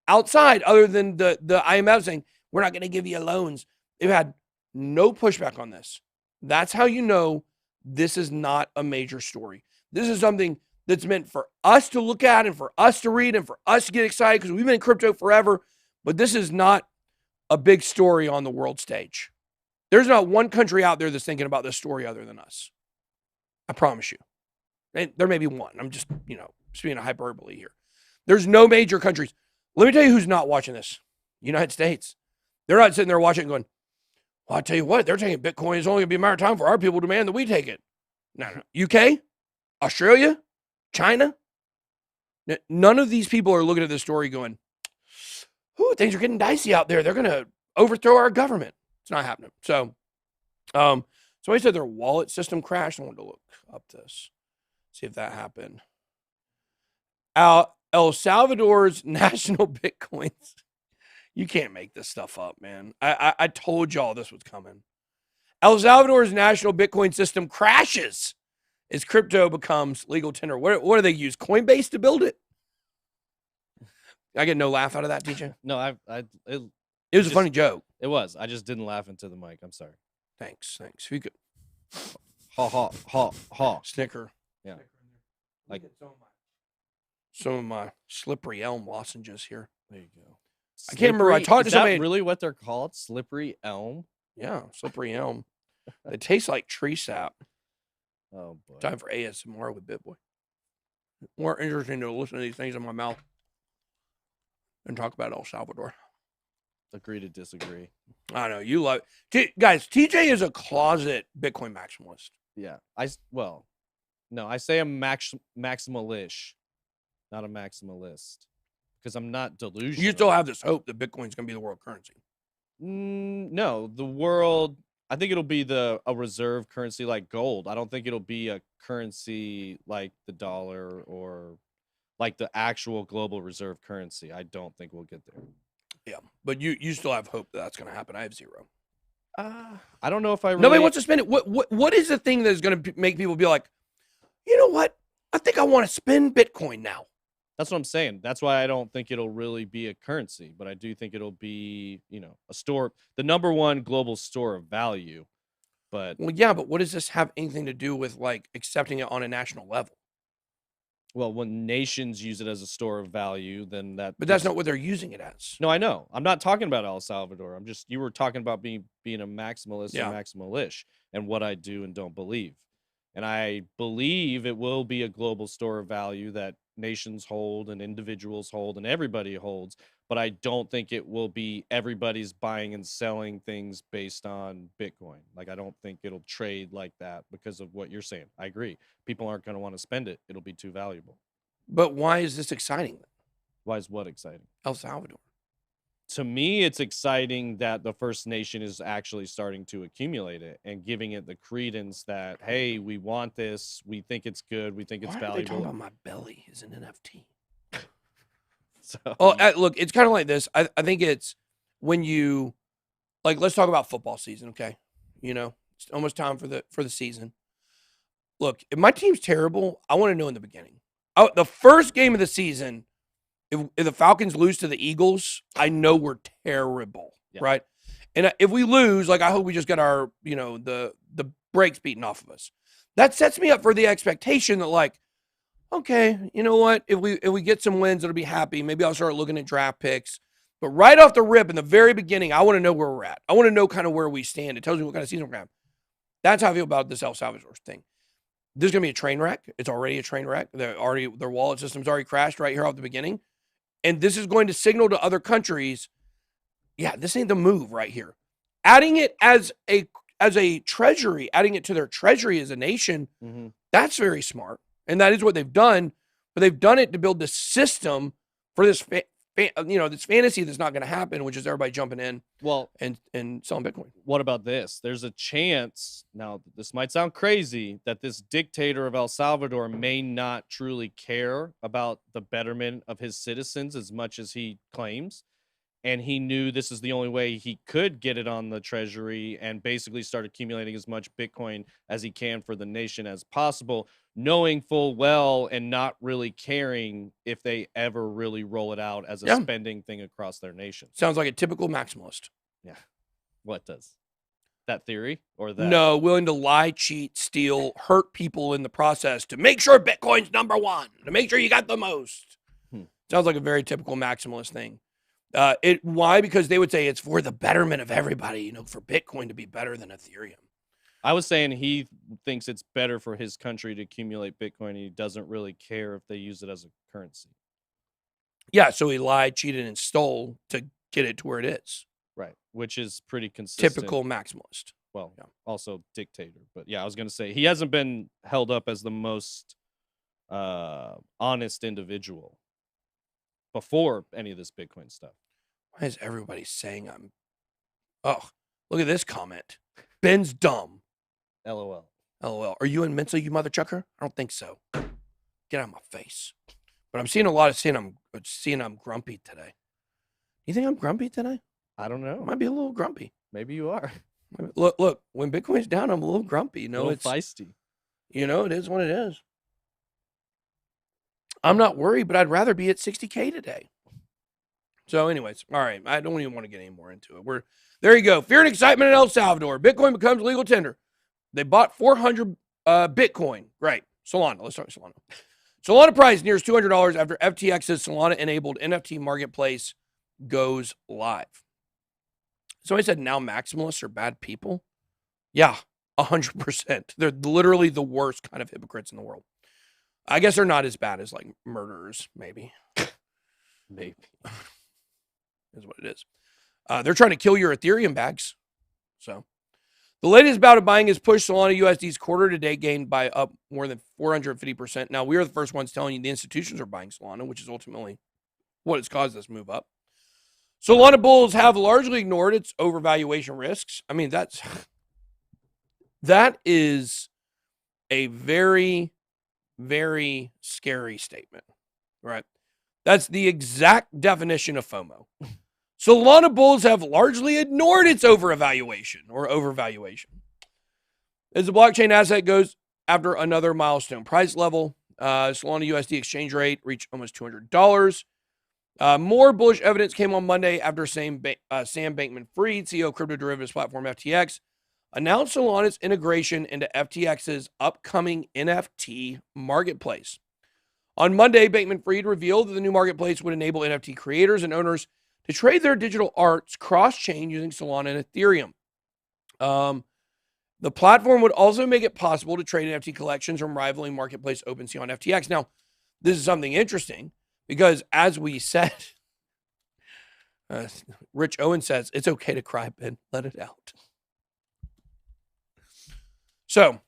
Speaker 1: outside, other than the IMF saying, we're not going to give you loans. They've had no pushback on this. That's how you know this is not a major story. This is something that's meant for us to look at and for us to read and for us to get excited because we've been in crypto forever. But this is not a big story on the world stage. There's not one country out there that's thinking about this story other than us. I promise you. And there may be one. I'm just, being a hyperbole here. There's no major countries. Let me tell you who's not watching this. United States. They're not sitting there watching going, well, I tell you what, they're taking Bitcoin. It's only going to be a matter of time for our people to demand that we take it. No. UK? Australia? China? None of these people are looking at this story going, ooh, things are getting dicey out there. They're going to overthrow our government. It's not happening. So, somebody said their wallet system crashed. I wanted to look up this, see if that happened. El Salvador's national Bitcoins. You can't make this stuff up, man. I told y'all this was coming. El Salvador's national Bitcoin system crashes as crypto becomes legal tender. What do they use? Coinbase to build it? I get no laugh out of that, DJ.
Speaker 2: No,
Speaker 1: it was a funny joke.
Speaker 2: It was. I just didn't laugh into the mic. I'm sorry.
Speaker 1: Thanks. If you could.
Speaker 2: Ha.
Speaker 1: Snicker.
Speaker 2: Yeah.
Speaker 1: Like some of my slippery elm lozenges here.
Speaker 2: There you go.
Speaker 1: I can't remember. I talked to somebody.
Speaker 2: Is that really what they're called? Slippery elm?
Speaker 1: Yeah, slippery elm. They taste like tree sap.
Speaker 2: Oh, boy.
Speaker 1: Time for ASMR with BitBoy. More interesting to listen to these things in my mouth and talk about El Salvador.
Speaker 2: Agree to disagree.
Speaker 1: I know you love it. Guys, TJ is a closet Bitcoin maximalist.
Speaker 2: Yeah. I say I'm maximalish, not a maximalist, because I'm not delusional.
Speaker 1: You still have this hope that Bitcoin's going to be the world currency.
Speaker 2: No, the world, I think it'll be a reserve currency like gold. I don't think it'll be a currency like the dollar or like the actual global reserve currency. I don't think we'll get there.
Speaker 1: Yeah, but you still have hope that that's going to happen. I have zero.
Speaker 2: I don't know if I really...
Speaker 1: Nobody wants to spend it. What is the thing that's going to make people be like, you know what? I think I want to spend Bitcoin now.
Speaker 2: That's what I'm saying. That's why I don't think it'll really be a currency, but I do think it'll be, a store, the number one global store of value. But
Speaker 1: well, yeah, but what does this have anything to do with like accepting it on a national level?
Speaker 2: Well, when nations use it as a store of value, then that...
Speaker 1: But that's not what they're using it as.
Speaker 2: No, I know. I'm not talking about El Salvador. You were talking about being a maximalist and maximalish and what I do and don't believe. And I believe it will be a global store of value that nations hold and individuals hold and everybody holds. But I don't think it will be everybody's buying and selling things based on Bitcoin. Like, I don't think it'll trade like that because of what you're saying. I agree. People aren't going to want to spend it. It'll be too valuable.
Speaker 1: But why is this exciting then?
Speaker 2: Why is what exciting?
Speaker 1: El Salvador.
Speaker 2: To me, it's exciting that the First Nation is actually starting to accumulate it and giving it the credence that, hey, we want this. We think it's good. We think it's valuable.
Speaker 1: Why are they talking about my belly as an NFT?
Speaker 2: So,
Speaker 1: look, it's kind of like this. I think it's when you, like, let's talk about football season, okay? It's almost time for the season. Look, if my team's terrible, I want to know in the beginning. The first game of the season, if the Falcons lose to the Eagles, I know we're terrible, right? And if we lose, like, I hope we just get our, the brakes beaten off of us. That sets me up for the expectation that, like, okay, you know what? If we get some wins, it'll be happy. Maybe I'll start looking at draft picks. But right off the rip, in the very beginning, I want to know where we're at. I want to know kind of where we stand. It tells me what kind of season we're going to have. That's how I feel about this El Salvador thing. This is going to be a train wreck. It's already a train wreck. Their wallet system's already crashed right here off the beginning. And this is going to signal to other countries, yeah, this ain't the move right here. Adding it as a treasury, adding it to their treasury as a nation, that's very smart. And that is what they've done, but they've done it to build this system for this, this fantasy that's not going to happen, which is everybody jumping in, and selling Bitcoin.
Speaker 2: What about this? There's a chance, now this might sound crazy, that this dictator of El Salvador may not truly care about the betterment of his citizens as much as he claims. And he knew this is the only way he could get it on the treasury and basically start accumulating as much Bitcoin as he can for the nation as possible, knowing full well and not really caring if they ever really roll it out as a spending thing across their nation.
Speaker 1: Sounds like a typical maximalist.
Speaker 2: Yeah. What does? That theory or that?
Speaker 1: No, willing to lie, cheat, steal, hurt people in the process to make sure Bitcoin's number one, to make sure you got the most. Sounds like a very typical maximalist thing. Why? Because they would say it's for the betterment of everybody, for Bitcoin to be better than Ethereum.
Speaker 2: I was saying he thinks it's better for his country to accumulate Bitcoin. And he doesn't really care if they use it as a currency.
Speaker 1: Yeah, so he lied, cheated, and stole to get it to where it is.
Speaker 2: Right, which is pretty consistent.
Speaker 1: Typical maximalist.
Speaker 2: Well, yeah. Also dictator. But yeah, I was going to say he hasn't been held up as the most honest individual before any of this Bitcoin stuff.
Speaker 1: Why is everybody saying I'm... Oh, look at this comment. Ben's dumb.
Speaker 2: LOL.
Speaker 1: LOL. Are you in Mensa, you mother chucker? I don't think so. Get out of my face. But I'm seeing a lot of seeing I'm grumpy today. You think I'm grumpy today?
Speaker 2: I don't know.
Speaker 1: I might be a little grumpy.
Speaker 2: Maybe you are.
Speaker 1: Look. When Bitcoin's down, I'm a little grumpy.
Speaker 2: It's feisty.
Speaker 1: It is what it is. I'm not worried, but I'd rather be at 60K today. So, anyways, all right. I don't even want to get any more into it. There you go. Fear and excitement in El Salvador. Bitcoin becomes legal tender. They bought 400 Bitcoin. Right. Solana. Let's start with Solana. Solana price nears $200 after FTX's Solana-enabled NFT marketplace goes live. Somebody said now maximalists are bad people. Yeah, 100%. They're literally the worst kind of hypocrites in the world. I guess they're not as bad as like murderers, maybe.
Speaker 2: Maybe.
Speaker 1: Is what it is. They're trying to kill your Ethereum bags. So the latest bout of buying has pushed Solana USD's quarter-to-date gain by up more than 450%. Now, we are the first ones telling you the institutions are buying Solana, which is ultimately what has caused this move up. Solana bulls have largely ignored its overvaluation risks. I mean, that is a very, very scary statement, right? That's the exact definition of FOMO. Solana bulls have largely ignored its overvaluation. As the blockchain asset goes after another milestone price level, Solana USD exchange rate reached almost $200. More bullish evidence came on Monday after Sam Bankman-Fried, CEO of crypto derivatives platform FTX, announced Solana's integration into FTX's upcoming NFT marketplace. On Monday, Bankman-Fried revealed that the new marketplace would enable NFT creators and owners to trade their digital arts cross-chain using Solana and Ethereum. The platform would also make it possible to trade NFT collections from rivaling marketplace OpenSea on FTX. Now, this is something interesting because, as we said, Rich Owen says, it's okay to cry, Ben. Let it out. So,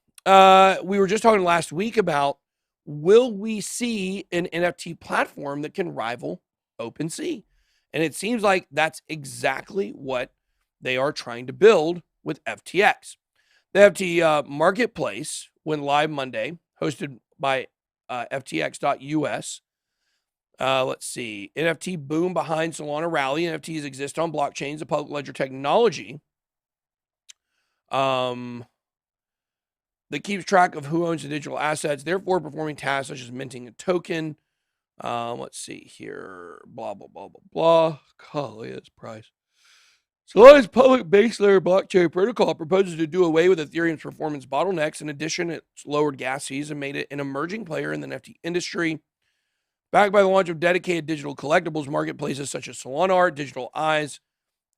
Speaker 1: we were just talking last week about, will we see an NFT platform that can rival OpenSea? And it seems like that's exactly what they are trying to build with FTX. The NFT marketplace went live Monday, hosted by FTX.us. Let's see. NFT boom behind Solana rally. NFTs exist on blockchains, a public ledger technology that keeps track of who owns the digital assets, therefore performing tasks such as minting a token. Let's see here. Blah, blah, blah, blah, blah. Golly, this price. Solana's public base layer blockchain protocol proposes to do away with Ethereum's performance bottlenecks. In addition, it's lowered gas fees and made it an emerging player in the NFT industry. Backed by the launch of dedicated digital collectibles marketplaces such as Solana Art, Digital Eyes,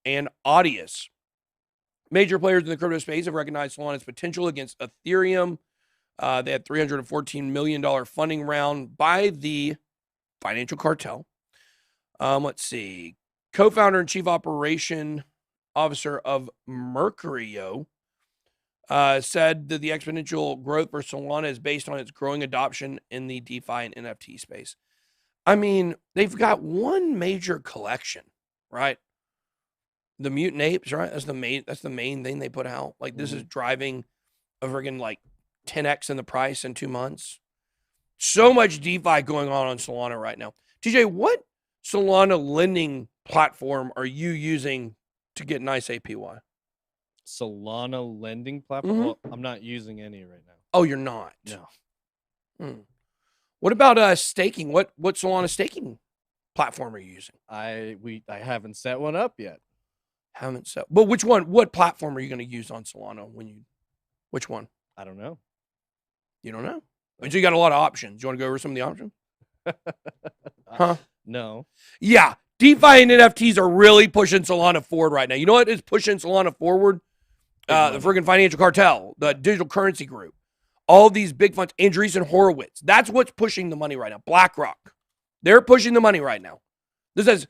Speaker 1: and Audius. Major players in the crypto space have recognized Solana's potential against Ethereum. They had $314 million funding round by the financial cartel. Let's see. Co-founder and chief operation officer of Mercurio said that the exponential growth for Solana is based on its growing adoption in the DeFi and NFT space. I mean, they've got one major collection, right? The Mutant Apes, right? That's the main thing they put out. Like, this is driving a friggin' like 10x in the price in 2 months. So much DeFi going on Solana right now. TJ, what Solana lending platform are you using to get nice APY?
Speaker 2: Solana lending platform? Well, I'm not using any right now.
Speaker 1: Oh, you're not?
Speaker 2: No.
Speaker 1: What about staking? What Solana staking platform are you using?
Speaker 2: I haven't set one up yet.
Speaker 1: Haven't set. But which one? What platform are you going to use on Solana which one?
Speaker 2: I don't know.
Speaker 1: You don't know? But you got a lot of options. You want to go over some of the options? Huh?
Speaker 2: No.
Speaker 1: Yeah. DeFi and NFTs are really pushing Solana forward right now. You know what is pushing Solana forward? The freaking financial cartel, the digital currency group, all these big funds, Andreessen Horowitz. That's what's pushing the money right now. BlackRock. They're pushing the money right now. This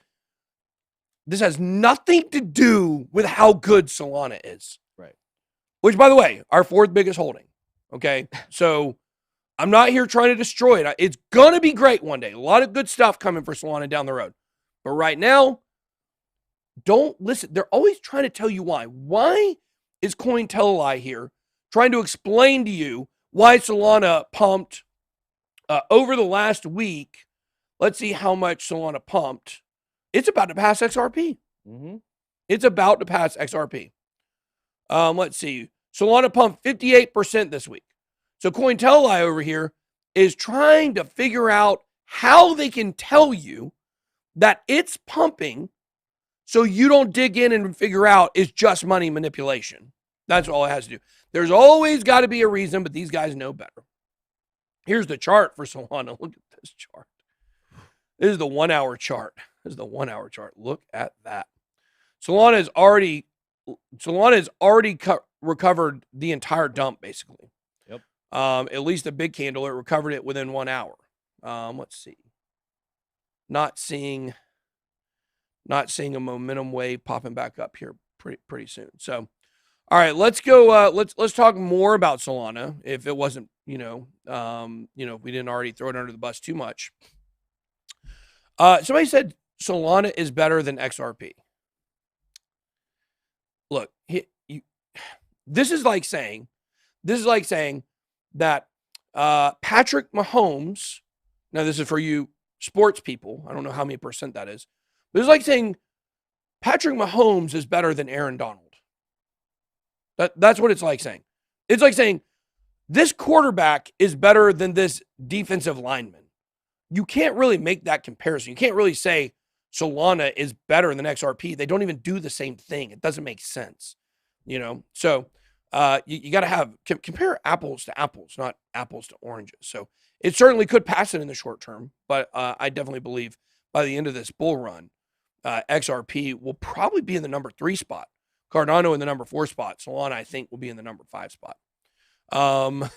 Speaker 1: has nothing to do with how good Solana is.
Speaker 2: Right.
Speaker 1: Which, by the way, our fourth biggest holding. Okay. So I'm not here trying to destroy it. It's going to be great one day. A lot of good stuff coming for Solana down the road. But right now, don't listen. They're always trying to tell you why. Why is Cointellai here trying to explain to you why Solana pumped over the last week? Let's see how much Solana pumped. It's about to pass XRP.
Speaker 2: Mm-hmm.
Speaker 1: It's about to pass XRP. Let's see. Solana pumped 58% this week. So Cointellai over here is trying to figure out how they can tell you that it's pumping so you don't dig in and figure out it's just money manipulation. That's all it has to do. There's always got to be a reason, but these guys know better. Here's the chart for Solana. Look at this chart. This is the 1 hour chart. This is the 1 hour chart. Look at that. Solana has already recovered the entire dump, basically.
Speaker 2: Yep.
Speaker 1: At least the big candle, it recovered it within 1 hour. Let's see. Not seeing a momentum wave popping back up here pretty soon. So, all right, let's go. Let's talk more about Solana. If it wasn't, if we didn't already throw it under the bus too much. Somebody said Solana is better than XRP. Look, this is like saying that Patrick Mahomes. Now, this is for you sports people. I don't know how many percent that is. But it's like saying Patrick Mahomes is better than Aaron Donald. That's what it's like saying. It's like saying this quarterback is better than this defensive lineman. You can't really make that comparison. You can't really say Solana is better than XRP. They don't even do the same thing. It doesn't make sense, So you got to compare apples to apples, not apples to oranges. So it certainly could pass it in the short term, but I definitely believe by the end of this bull run, XRP will probably be in the number 3 spot. Cardano in the number 4 spot. Solana, I think, will be in the number 5 spot. Okay.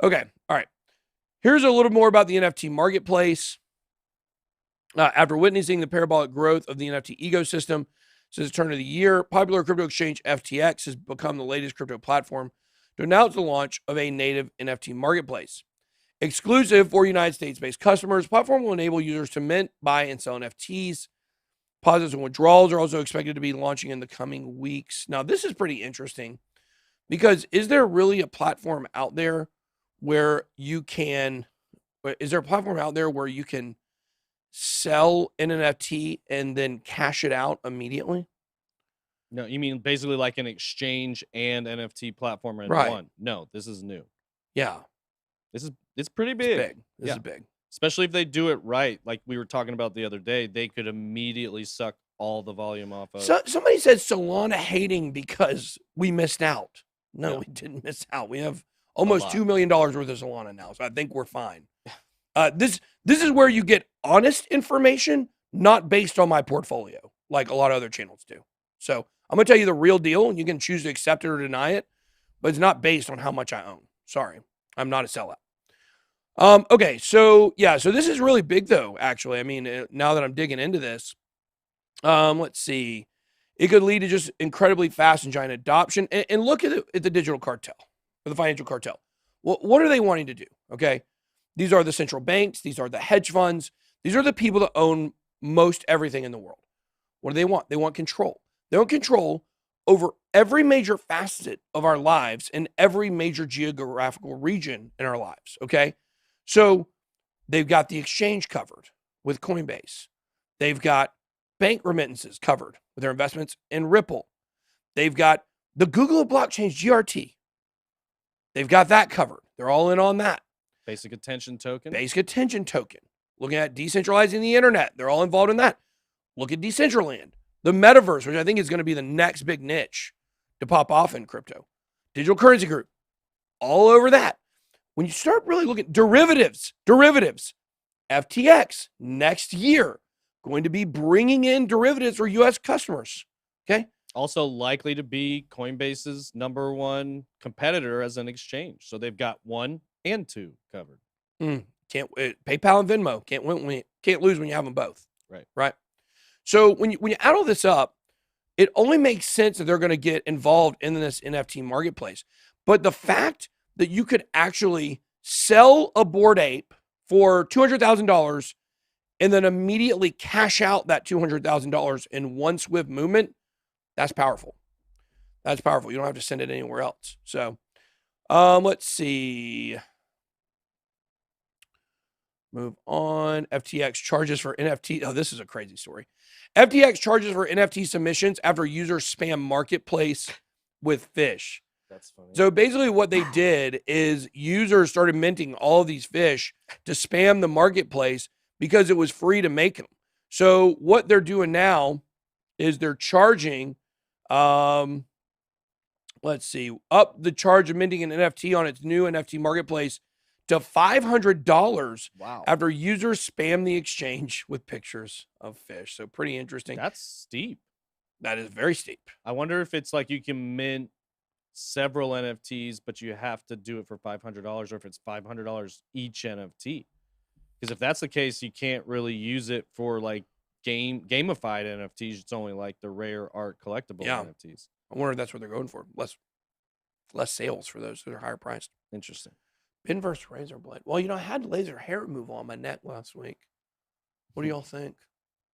Speaker 1: All right. Here's a little more about the NFT marketplace. After witnessing the parabolic growth of the NFT ecosystem since the turn of the year, popular crypto exchange FTX has become the latest crypto platform to announce the launch of a native NFT marketplace. Exclusive for United States-based customers, the platform will enable users to mint, buy, and sell NFTs. Deposits and withdrawals are also expected to be launching in the coming weeks. Now, this is pretty interesting because is there really a platform out there where you can sell an NFT and then cash it out immediately?
Speaker 2: No, you mean basically like an exchange and NFT platform in one? No, this is new.
Speaker 1: Yeah.
Speaker 2: It's pretty big.
Speaker 1: This is big.
Speaker 2: Especially if they do it right, like we were talking about the other day, they could immediately suck all the volume off of.
Speaker 1: So, somebody said Solana hating because we missed out. No, we didn't miss out. We have almost $2 million worth of Solana now, so I think we're fine. This is where you get honest information, not based on my portfolio, like a lot of other channels do. So I'm going to tell you the real deal, and you can choose to accept it or deny it, but it's not based on how much I own. Sorry, I'm not a sellout. Okay, so this is really big, though, actually. I mean, now that I'm digging into this, let's see. It could lead to just incredibly fast and giant adoption. And look at the digital cartel, or the financial cartel. Well, what are they wanting to do? Okay, these are the central banks. These are the hedge funds. These are the people that own most everything in the world. What do they want? They want control. They want control over every major facet of our lives in every major geographical region in our lives, okay? So they've got the exchange covered with Coinbase. They've got bank remittances covered with their investments in Ripple. They've got the Google of blockchains, GRT. They've got that covered. They're all in on that.
Speaker 2: Basic attention token.
Speaker 1: Basic attention token. Looking at decentralizing the internet. They're all involved in that. Look at Decentraland. The metaverse, which I think is going to be the next big niche to pop off in crypto. Digital currency group. All over that. When you start really looking, derivatives, FTX next year, going to be bringing in derivatives for U.S. customers. Okay.
Speaker 2: Also likely to be Coinbase's #1 competitor as an exchange. So they've got 1 and 2 covered.
Speaker 1: Can't PayPal and Venmo can't lose when you have them both.
Speaker 2: Right.
Speaker 1: Right. So when you add all this up, it only makes sense that they're going to get involved in this NFT marketplace. But the fact that you could actually sell a Bored Ape for $200,000 and then immediately cash out that $200,000 in one swift movement, that's powerful. That's powerful. You don't have to send it anywhere else. So let's see. Move on. FTX charges for NFT. Oh, this is a crazy story. FTX charges for NFT submissions after users spam marketplace with fish.
Speaker 2: That's funny.
Speaker 1: So basically what they did is users started minting all of these fish to spam the marketplace because it was free to make them. So what they're doing now is they're charging, let's see, up the charge of minting an NFT on its new NFT marketplace to $500 after users spam the exchange with pictures of fish. So pretty interesting.
Speaker 2: That's steep.
Speaker 1: That is very steep.
Speaker 2: I wonder if it's like you can mint several NFTs, but you have to do it for $500, or if it's $500 each NFT. Because if that's the case, you can't really use it for like gamified NFTs. It's only like the rare art collectible NFTs.
Speaker 1: I wonder if that's what they're going for. Less sales for those that are higher priced.
Speaker 2: Interesting.
Speaker 1: Inverse razor blade. Well, I had laser hair removal on my neck last week. What do y'all think?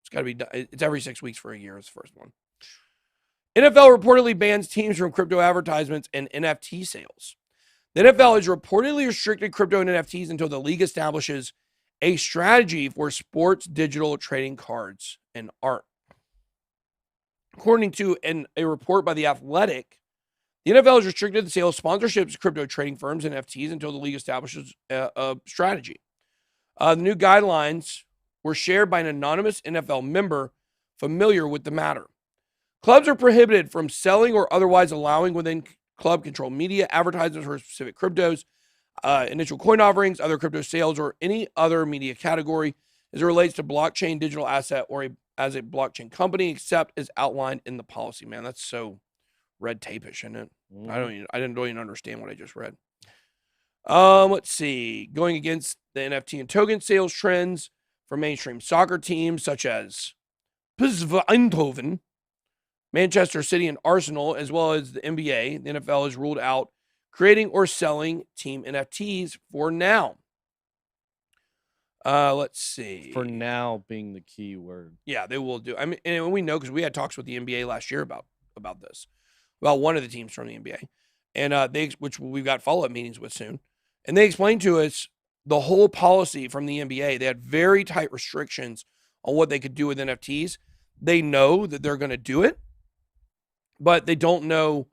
Speaker 1: It's got to be done. It's every 6 weeks for a year is the first one. NFL reportedly bans teams from crypto advertisements and NFT sales. The NFL has reportedly restricted crypto and NFTs until the league establishes a strategy for sports digital trading cards and art. According to a report by The Athletic, the NFL has restricted the sale of sponsorships to crypto trading firms and NFTs until the league establishes a strategy. The new guidelines were shared by an anonymous NFL member familiar with the matter. Clubs are prohibited from selling or otherwise allowing within club controlled media advertisements for specific cryptos, initial coin offerings, other crypto sales, or any other media category as it relates to blockchain, digital asset, or as a blockchain company, except as outlined in the policy. Man, that's so red tape-ish, isn't it? I didn't really understand what I just read. Let's see. Going against the NFT and token sales trends for mainstream soccer teams such as PSV Eindhoven, Manchester City, and Arsenal, as well as the NBA, the NFL has ruled out creating or selling team NFTs for now. Let's see.
Speaker 2: For now being the key word.
Speaker 1: Yeah, they will do. I mean, and we know because we had talks with the NBA last year about this. Well, one of the teams from the NBA, and which we've got follow-up meetings with soon, and they explained to us the whole policy from the NBA. They had very tight restrictions on what they could do with NFTs. They know that they're going to do it, but they don't know.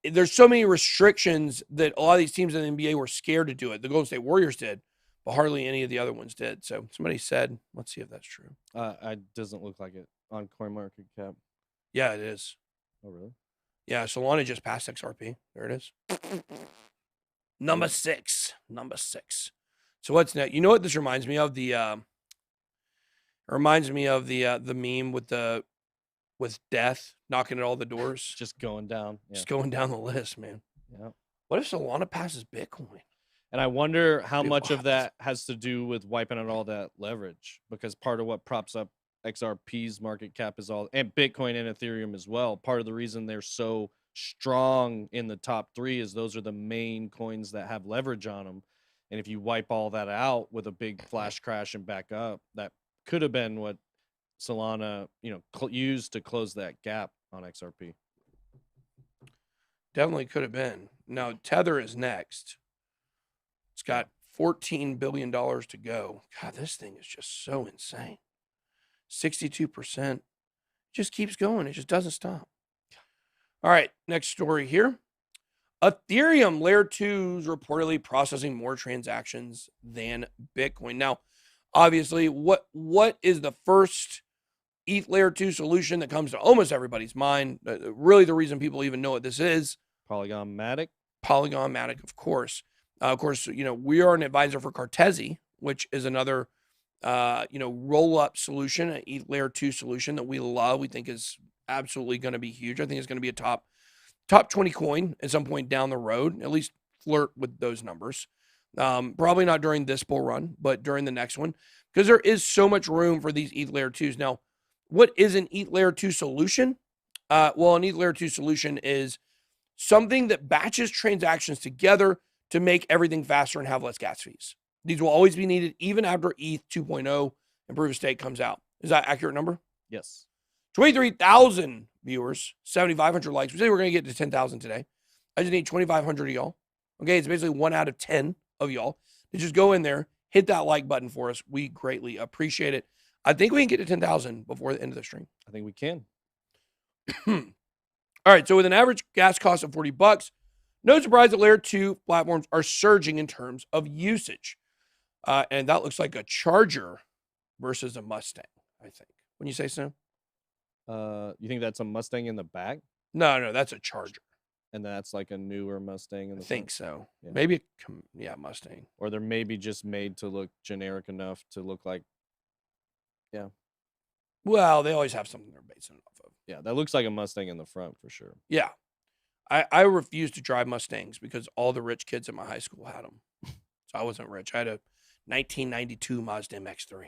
Speaker 1: There's so many restrictions that a lot of these teams in the NBA were scared to do it. The Golden State Warriors did, but hardly any of the other ones did. So somebody said, let's see if that's true.
Speaker 2: It doesn't look like it on CoinMarketCap.
Speaker 1: Yeah, it is.
Speaker 2: Oh, really?
Speaker 1: Yeah, Solana just passed XRP. There it is. Number six. So what's next? You know what this reminds me of? The meme with death knocking at all the doors.
Speaker 2: Just going down. Yeah.
Speaker 1: Just going down the list, man.
Speaker 2: Yeah.
Speaker 1: What if Solana passes Bitcoin?
Speaker 2: And I wonder how much of that has to do with wiping out all that leverage, because part of what props up XRP's market cap is all, and Bitcoin and Ethereum as well. Part of the reason they're so strong in the top 3 is those are the main coins that have leverage on them. And if you wipe all that out with a big flash crash and back up, that could have been what Solana, used to close that gap on XRP.
Speaker 1: Definitely could have been. Now, Tether is next. It's got $14 billion to go. God, this thing is just so insane. 62%. Just keeps going. It just doesn't stop. All right, next story here. Ethereum Layer 2's reportedly processing more transactions than Bitcoin. Now, obviously, what is the first ETH Layer 2 solution that comes to almost everybody's mind? Really, the reason people even know what this is.
Speaker 2: Polygon Matic.
Speaker 1: Polygon Matic, of course. We are an advisor for Cartesi, which is another roll up solution, an ETH layer 2 solution that we love. We think is absolutely going to be huge. I think it's going to be a top 20 coin at some point down the road, at least flirt with those numbers. Probably not during this bull run, but during the next one, because there is so much room for these ETH layer 2s. Now, what is an ETH layer 2 solution? Well, an ETH layer 2 solution is something that batches transactions together to make everything faster and have less gas fees. These will always be needed even after ETH 2.0 and proof of stake comes out. Is that accurate number?
Speaker 2: Yes.
Speaker 1: 23,000 viewers, 7,500 likes. We say we're going to get to 10,000 today. I just need 2,500 of y'all. Okay, it's basically 1 out of 10 of y'all to just go in there, hit that like button for us. We greatly appreciate it. I think we can get to 10,000 before the end of the stream.
Speaker 2: I think we can.
Speaker 1: All right, so with an average gas cost of $40, no surprise that layer 2 platforms are surging in terms of usage. And that looks like a Charger versus a Mustang, I think. When you say so?
Speaker 2: You think that's a Mustang in the back?
Speaker 1: No, that's a Charger.
Speaker 2: And that's like a newer Mustang in the
Speaker 1: I think
Speaker 2: front?
Speaker 1: so.
Speaker 2: Yeah.
Speaker 1: Maybe, Mustang.
Speaker 2: Or they're maybe just made to look generic enough to look like,
Speaker 1: Well, they always have something they're basing it off of.
Speaker 2: yeah, that looks like a Mustang in the front for sure.
Speaker 1: Yeah. I refuse to drive Mustangs because all the rich kids at my high school had them. So I wasn't rich. I had a 1992 Mazda MX-3.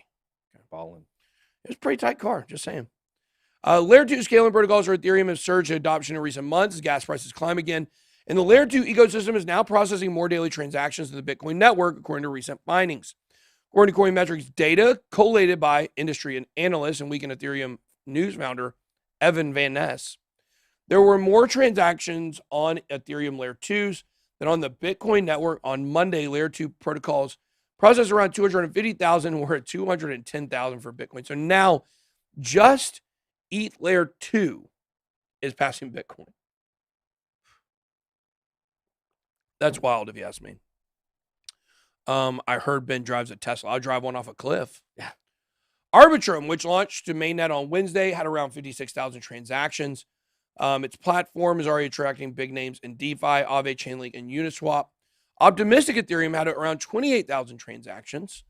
Speaker 2: Ballin'.
Speaker 1: It was a pretty tight car, just saying. Layer 2 scaling protocols for Ethereum have surged in adoption in recent months as gas prices climb again. And the Layer 2 ecosystem is now processing more daily transactions than the Bitcoin network, according to recent findings. According to TokenMetrics data collated by industry and analysts and Weekend Ethereum news founder Evan Van Ness, there were more transactions on Ethereum Layer 2s than on the Bitcoin network on Monday. Layer 2 protocols processed around 250,000, we're at 210,000 for Bitcoin. So now just ETH Layer 2 is passing Bitcoin. That's wild if you ask me. I heard Ben drives a Tesla. I'll drive one off a cliff.
Speaker 2: Yeah.
Speaker 1: Arbitrum, which launched to mainnet on Wednesday, had around 56,000 transactions. Its platform is already attracting big names in DeFi, Aave, Chainlink, and Uniswap. Optimistic Ethereum had around 28,000 transactions,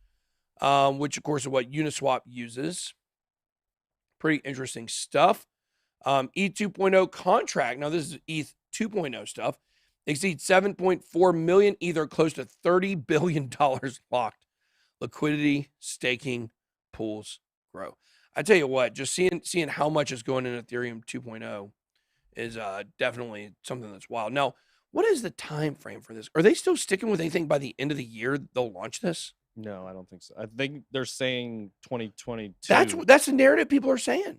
Speaker 1: which, of course, is what Uniswap uses. Pretty interesting stuff. ETH 2.0 contract. Now, this is ETH 2.0 stuff. Exceeds 7.4 million Ether, close to $30 billion locked. Liquidity, staking, pools grow. I tell you what, just seeing how much is going in Ethereum 2.0 is definitely something that's wild. Now, what is the time frame for this? Are they still sticking with anything by the end of the year they'll launch this?
Speaker 2: No, I don't think so. I think they're saying 2022.
Speaker 1: That's the narrative people are saying.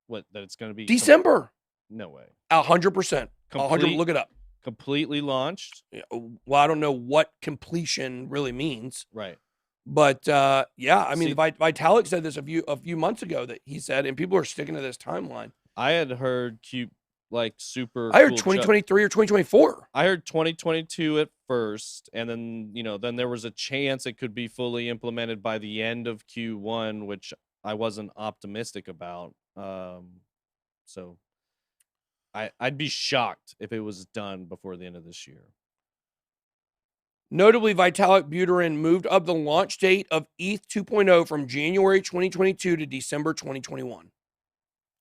Speaker 2: What, that it's going to be
Speaker 1: December.
Speaker 2: No way.
Speaker 1: 100%. 100. Look it up.
Speaker 2: Completely launched.
Speaker 1: Well, I don't know what completion really means.
Speaker 2: Right.
Speaker 1: But yeah, I mean, Vitalik said this a few months ago that he said, and people are sticking to this timeline.
Speaker 2: I had heard super.
Speaker 1: I heard 2023 or 2024.
Speaker 2: I heard 2022 at first, and then then there was a chance it could be fully implemented by the end of Q1, which I wasn't optimistic about. So I'd be shocked if it was done before the end of this year.
Speaker 1: Notably, Vitalik Buterin moved up the launch date of ETH 2.0 from January 2022 to December 2021.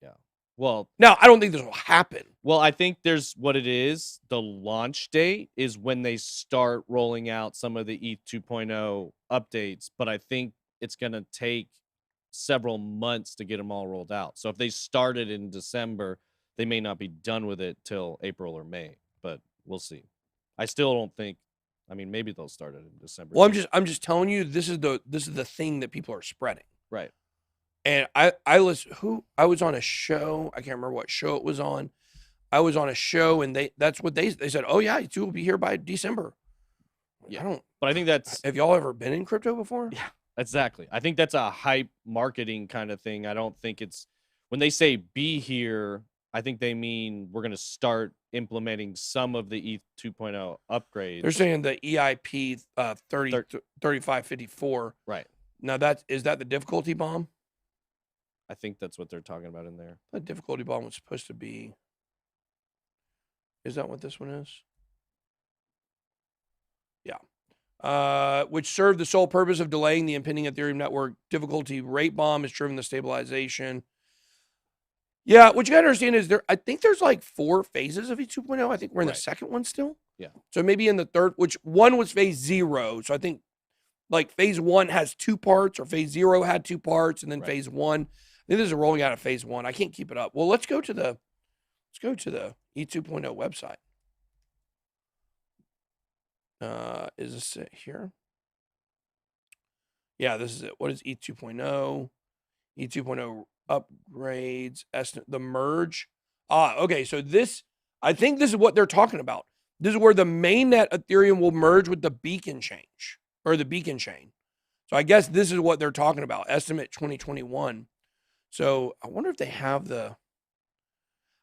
Speaker 2: Yeah. Well,
Speaker 1: now, I don't think this will happen.
Speaker 2: Well, I think there's what it is. The launch date is when they start rolling out some of the ETH 2.0 updates, but I think it's going to take several months to get them all rolled out. So if they started in December, they may not be done with it till April or May, but we'll see. I still don't think. I mean, maybe they'll start it in December.
Speaker 1: Well, I'm just telling you, this is the thing that people are spreading.
Speaker 2: Right.
Speaker 1: And I was on a show. I can't remember what show it was on. I was on a show, and that's what they said. Oh yeah, you two will be here by December.
Speaker 2: Yeah. But I think that's.
Speaker 1: Have y'all ever been in crypto before?
Speaker 2: Yeah, exactly. I think that's a hype marketing kind of thing. I don't think it's when they say be here. I think they mean we're going to start implementing some of the ETH 2.0 upgrades.
Speaker 1: They're saying the EIP 3554.
Speaker 2: Right.
Speaker 1: Now, is that the difficulty bomb?
Speaker 2: I think that's what they're talking about in there.
Speaker 1: The difficulty bomb was supposed to be. Is that what this one is? Yeah. which served the sole purpose of delaying the impending Ethereum network difficulty rate bomb, has driven the stabilization. Yeah, what you got to understand is I think there's like 4 phases of E2.0. I think we're in the second one still.
Speaker 2: Yeah.
Speaker 1: So maybe in the third, which one was phase 0. So I think like phase 1 has 2 parts, or phase 0 had 2 parts, and then phase 1. I think this is rolling out of phase 1. I can't keep it up. Well, let's go to the E2.0 website. Is this it here? Yeah, this is it. What is E2.0? E2.0 upgrades, the merge. Okay, so I think this is what they're talking about. This is where the mainnet Ethereum will merge with the beacon chain. So I guess this is what they're talking about. Estimate 2021. So I wonder if they have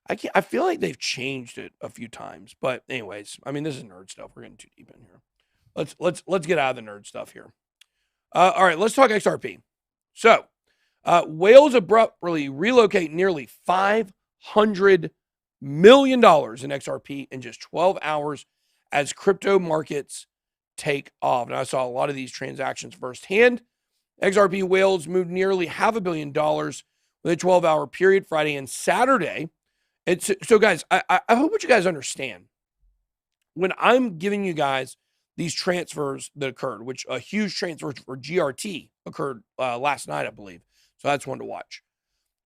Speaker 1: I feel like they've changed it a few times, but anyways, I mean, this is nerd stuff. We're getting too deep in here. Let's get out of the nerd stuff here. All right, let's talk XRP. So, Whales abruptly relocate nearly $500 million in XRP in just 12 hours as crypto markets take off. And I saw a lot of these transactions firsthand. XRP Whales moved nearly $500 million with a 12-hour period, Friday and Saturday. And so guys, I hope what you guys understand. When I'm giving you guys these transfers that occurred, which a huge transfer for GRT occurred last night, I believe. So that's one to watch.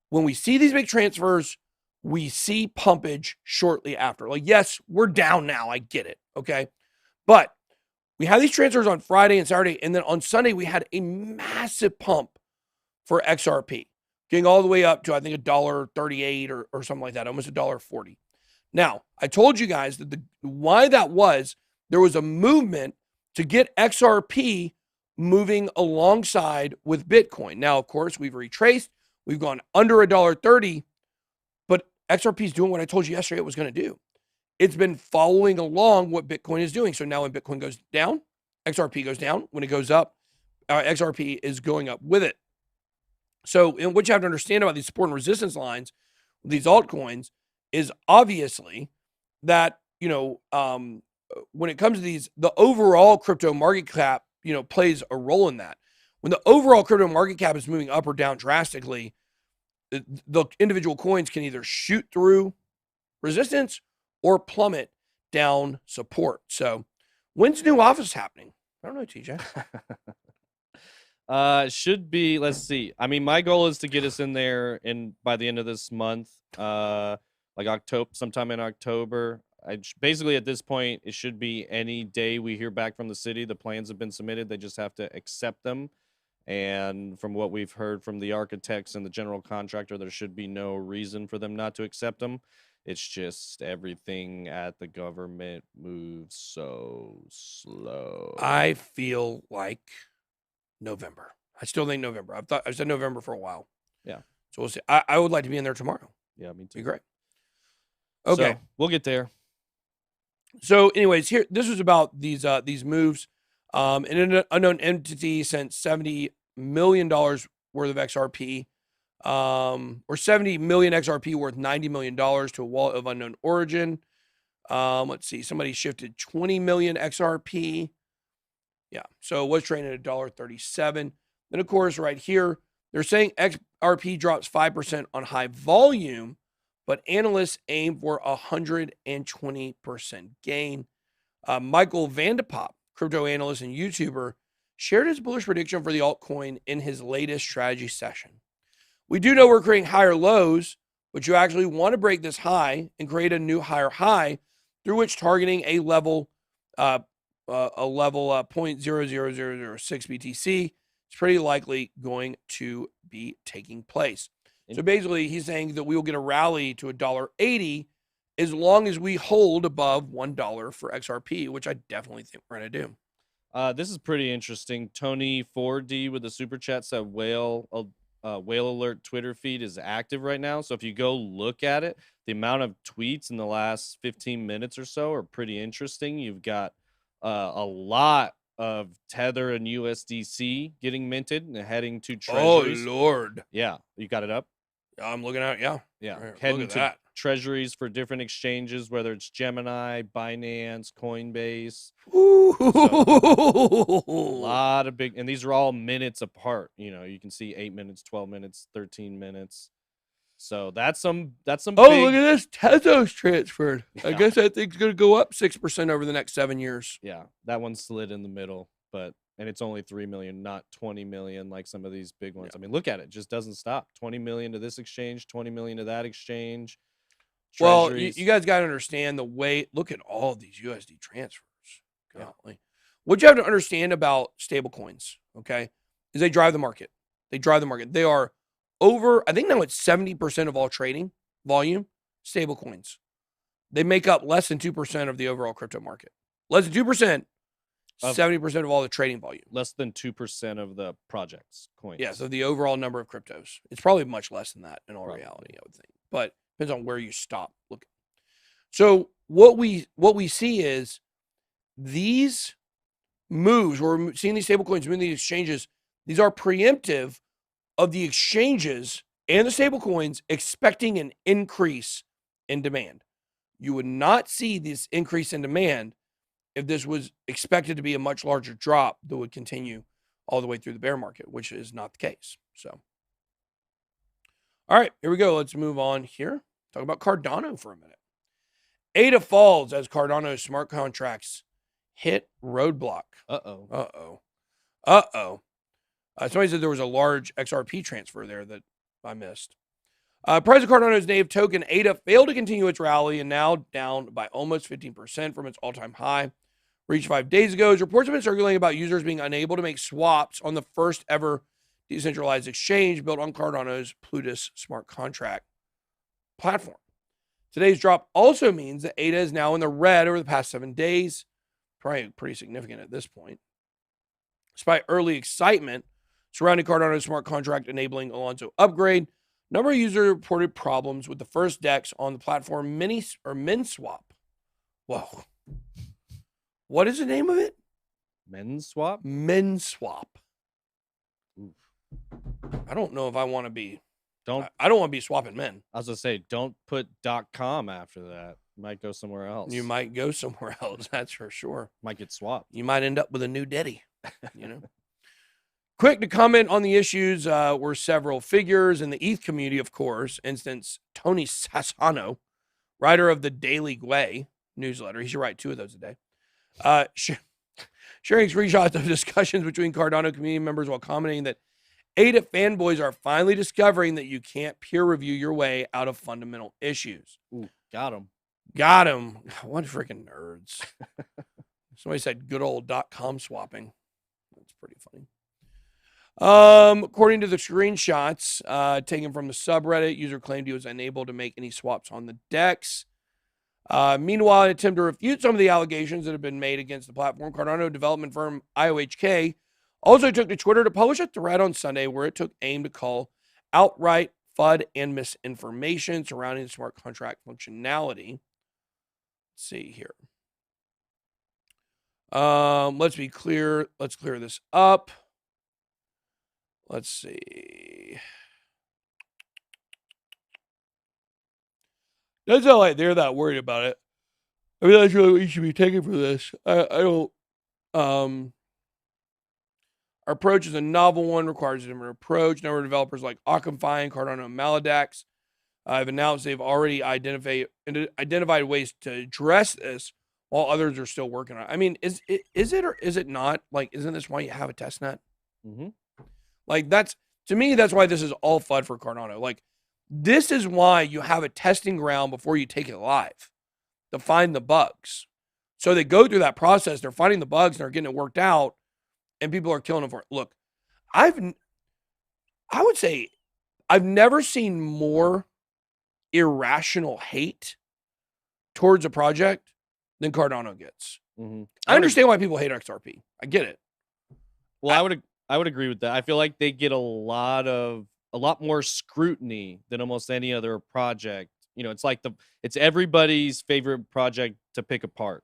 Speaker 1: When we see these big transfers, we see pumpage shortly after. Like, yes, we're down now. I get it. Okay. But we had these transfers on Friday and Saturday. And then on Sunday, we had a massive pump for XRP, getting all the way up to, I think, $1.38 or something like that, almost $1.40. Now, I told you guys that why that was, there was a movement to get XRP moving alongside with Bitcoin. Now, of course, we've retraced. We've gone under $1.30, but XRP is doing what I told you yesterday it was going to do. It's been following along what Bitcoin is doing. So now when Bitcoin goes down, XRP goes down. When it goes up, XRP is going up with it. So what you have to understand about these support and resistance lines, these altcoins, is obviously that, when it comes to these, the overall crypto market cap, plays a role in that. When the overall crypto market cap is moving up or down drastically, the individual coins can either shoot through resistance or plummet down support. So when's new office happening? I don't know, TJ.
Speaker 2: Should be, let's see. I mean, my goal is to get us in there by the end of this month, like October, sometime in October. Basically at this point, it should be any day we hear back from the city. The plans have been submitted. They just have to accept them. And from what we've heard from the architects and the general contractor, there should be no reason for them not to accept them. It's just everything at the government moves so slow.
Speaker 1: I feel like November. I still think November. I said November for a while.
Speaker 2: Yeah.
Speaker 1: So we'll see. I would like to be in there tomorrow.
Speaker 2: Yeah, me too.
Speaker 1: Be great. Okay.
Speaker 2: So we'll get there.
Speaker 1: So anyways, this was about these moves. An unknown entity sent $70 million worth of XRP, or 70 million XRP worth $90 million to a wallet of unknown origin. Let's see. Somebody shifted 20 million XRP. Yeah. So it was trading at $1.37. Then, of course, right here, they're saying XRP drops 5% on high volume, but analysts aim for 120% gain. Michael Vandepop, crypto analyst and YouTuber, shared his bullish prediction for the altcoin in his latest strategy session. We do know we're creating higher lows, but you actually want to break this high and create a new higher high through which targeting a level 0.00006 BTC is pretty likely going to be taking place. So basically, he's saying that we will get a rally to $1.80 as long as we hold above $1 for XRP, which I definitely think we're going to do.
Speaker 2: This is pretty interesting. Tony 4D with the super chat said Whale Alert Twitter feed is active right now. So if you go look at it, the amount of tweets in the last 15 minutes or so are pretty interesting. You've got a lot of Tether and USDC getting minted and heading to treasuries.
Speaker 1: Oh, Lord.
Speaker 2: Yeah. You got it up?
Speaker 1: I'm looking at it. Yeah.
Speaker 2: Yeah.
Speaker 1: Right,
Speaker 2: Heading
Speaker 1: look at
Speaker 2: to
Speaker 1: that.
Speaker 2: treasuries for different exchanges, whether it's Gemini, Binance, Coinbase.
Speaker 1: Ooh.
Speaker 2: So, a lot of big, and these are all minutes apart. You know, you can see 8 minutes, 12 minutes, 13 minutes. So that's some
Speaker 1: Oh,
Speaker 2: big,
Speaker 1: look at this. Tezos transferred. I
Speaker 2: Yeah.
Speaker 1: guess that thing's going to go up 6% over the next 7 years.
Speaker 2: yeah, that one slid in the middle, and it's only 3 million, not 20 million like some of these big ones. I mean, look at it, just doesn't stop. 20 million to this exchange, 20 million to that exchange.
Speaker 1: Well,
Speaker 2: Treasuries.
Speaker 1: you guys got to understand the way. Look at all these USD transfers.
Speaker 2: Yeah.
Speaker 1: Golly. What you have to understand about stable coins, okay, is they drive the market. They drive the market. They are over, I think now it's 70% of all trading volume, stable coins. They make up less than 2% of the overall crypto market. Less than 2%, 70% of all the trading volume.
Speaker 2: Less than 2% of the projects coins.
Speaker 1: Yeah, so the overall number of cryptos. It's probably much less than that in all
Speaker 2: Probably.
Speaker 1: reality, I would think. But depends on where you stop looking. So what we see is these moves, we're seeing these stable coins moving these exchanges, these are preemptive of the exchanges and the stable coins expecting an increase in demand. You would not see this increase in demand if this was expected to be a much larger drop that would continue all the way through the bear market, which is not the case. So, all right, here we go. Let's move on here. Talk about Cardano for a minute. ADA falls as Cardano's smart contracts hit roadblock.
Speaker 2: Uh-oh.
Speaker 1: Somebody said there was a large XRP transfer there that I missed. Price of Cardano's native token, ADA, failed to continue its rally and now down by almost 15% from its all-time high, reached 5 days ago. As reports have been circulating about users being unable to make swaps on the first ever decentralized exchange built on Cardano's Plutus smart contract platform. Today's drop also means that ADA is now in the red over the past 7 days, probably pretty significant at this point. Despite early excitement surrounding Cardano's smart contract enabling Alonso upgrade, a number of users reported problems with the first DEX on the platform MinSwap. Whoa. What is the name of it?
Speaker 2: MinSwap?
Speaker 1: MinSwap.
Speaker 2: Oof.
Speaker 1: I don't know if I want to be.
Speaker 2: Don't.
Speaker 1: I don't want to be swapping men.
Speaker 2: I was gonna say, don't put .com after that. Might go somewhere else.
Speaker 1: You might go somewhere else. That's for sure.
Speaker 2: Might get swapped.
Speaker 1: You might end up with a new daddy. You know. Quick to comment on the issues were several figures in the ETH community, of course. Instance, Tony Sassano, writer of the Daily Gway newsletter. He should write 2 of those a day. Sharing screenshots of discussions between Cardano community members while commenting that ADA fanboys are finally discovering that you can't peer review your way out of fundamental issues.
Speaker 2: Ooh, got him.
Speaker 1: Got him. What freaking nerds. Somebody said good old .com swapping. That's pretty funny. According to the screenshots taken from the subreddit, user claimed he was unable to make any swaps on the DEX. Meanwhile, in an attempt to refute some of the allegations that have been made against the platform, Cardano development firm IOHK also took to Twitter to publish a thread on Sunday where it took aim to call outright FUD and misinformation surrounding the smart contract functionality. Let's see here. Let's be clear. Let's clear this up. Let's see. That's not like they're that worried about it. I mean, that's really what you should be taking for this. I don't. Our approach is a novel one, requires a different approach. A number of developers like Occamfine, Cardano, and Maladex have announced they've already identified ways to address this, while others are still working on it. I mean, is it or is it not? Like, isn't this why you have a test net?
Speaker 2: Mm-hmm.
Speaker 1: Like, to me, that's why this is all FUD for Cardano. Like, this is why you have a testing ground before you take it live to find the bugs. So they go through that process. They're finding the bugs and they're getting it worked out, and people are killing them for it. Look, I would say I've never seen more irrational hate towards a project than Cardano gets.
Speaker 2: Mm-hmm.
Speaker 1: I understand why people hate XRP. I get it.
Speaker 2: Well, I would agree with that. I feel like they get a lot more scrutiny than almost any other project. You know, it's everybody's favorite project to pick apart.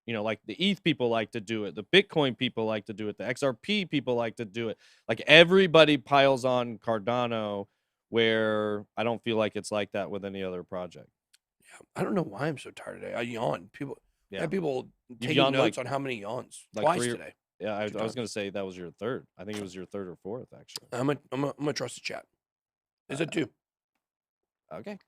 Speaker 2: You know, like the ETH people like to do it, the Bitcoin people like to do it, the XRP people like to do it. Like, everybody piles on Cardano, where I don't feel like it's like that with any other project.
Speaker 1: I don't know why I'm so tired today. I yawned. I
Speaker 2: Yeah.
Speaker 1: had people taking
Speaker 2: yawned,
Speaker 1: notes
Speaker 2: like-
Speaker 1: on how many yawns.
Speaker 2: like
Speaker 1: Twice
Speaker 2: 3 or-
Speaker 1: today.
Speaker 2: Yeah, I
Speaker 1: 2
Speaker 2: was
Speaker 1: times.
Speaker 2: gonna say that was your third. I think it was your third or fourth, actually.
Speaker 1: I'm gonna trust the chat. Is it 2?
Speaker 2: Okay.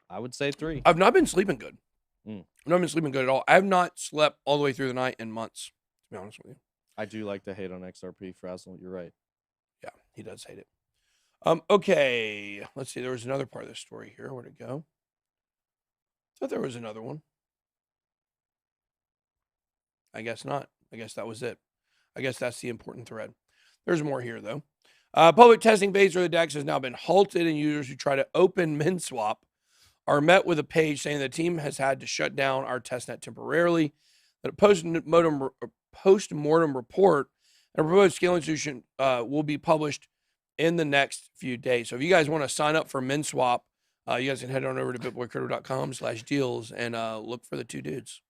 Speaker 2: I would say 3.
Speaker 1: I've not been sleeping good.
Speaker 2: Mm.
Speaker 1: I've not been sleeping good at all. I have not slept all the way through the night in months, to be honest with you.
Speaker 2: I do like to hate on XRP Frazzle. You're right.
Speaker 1: Yeah, he does hate it. Okay, let's see. There was another part of the story here. Where'd it go? Thought there was another one. I guess not. I guess that was it. I guess that's the important thread. There's more here, though. Public testing phase for the DEX has now been halted, and users who try to open MinSwap are met with a page saying the team has had to shut down our testnet temporarily. That a post-mortem report and a proposed scaling solution will be published in the next few days. So if you guys want to sign up for MinSwap, you guys can head on over to bitboycrypto.com/deals and look for the 2 dudes.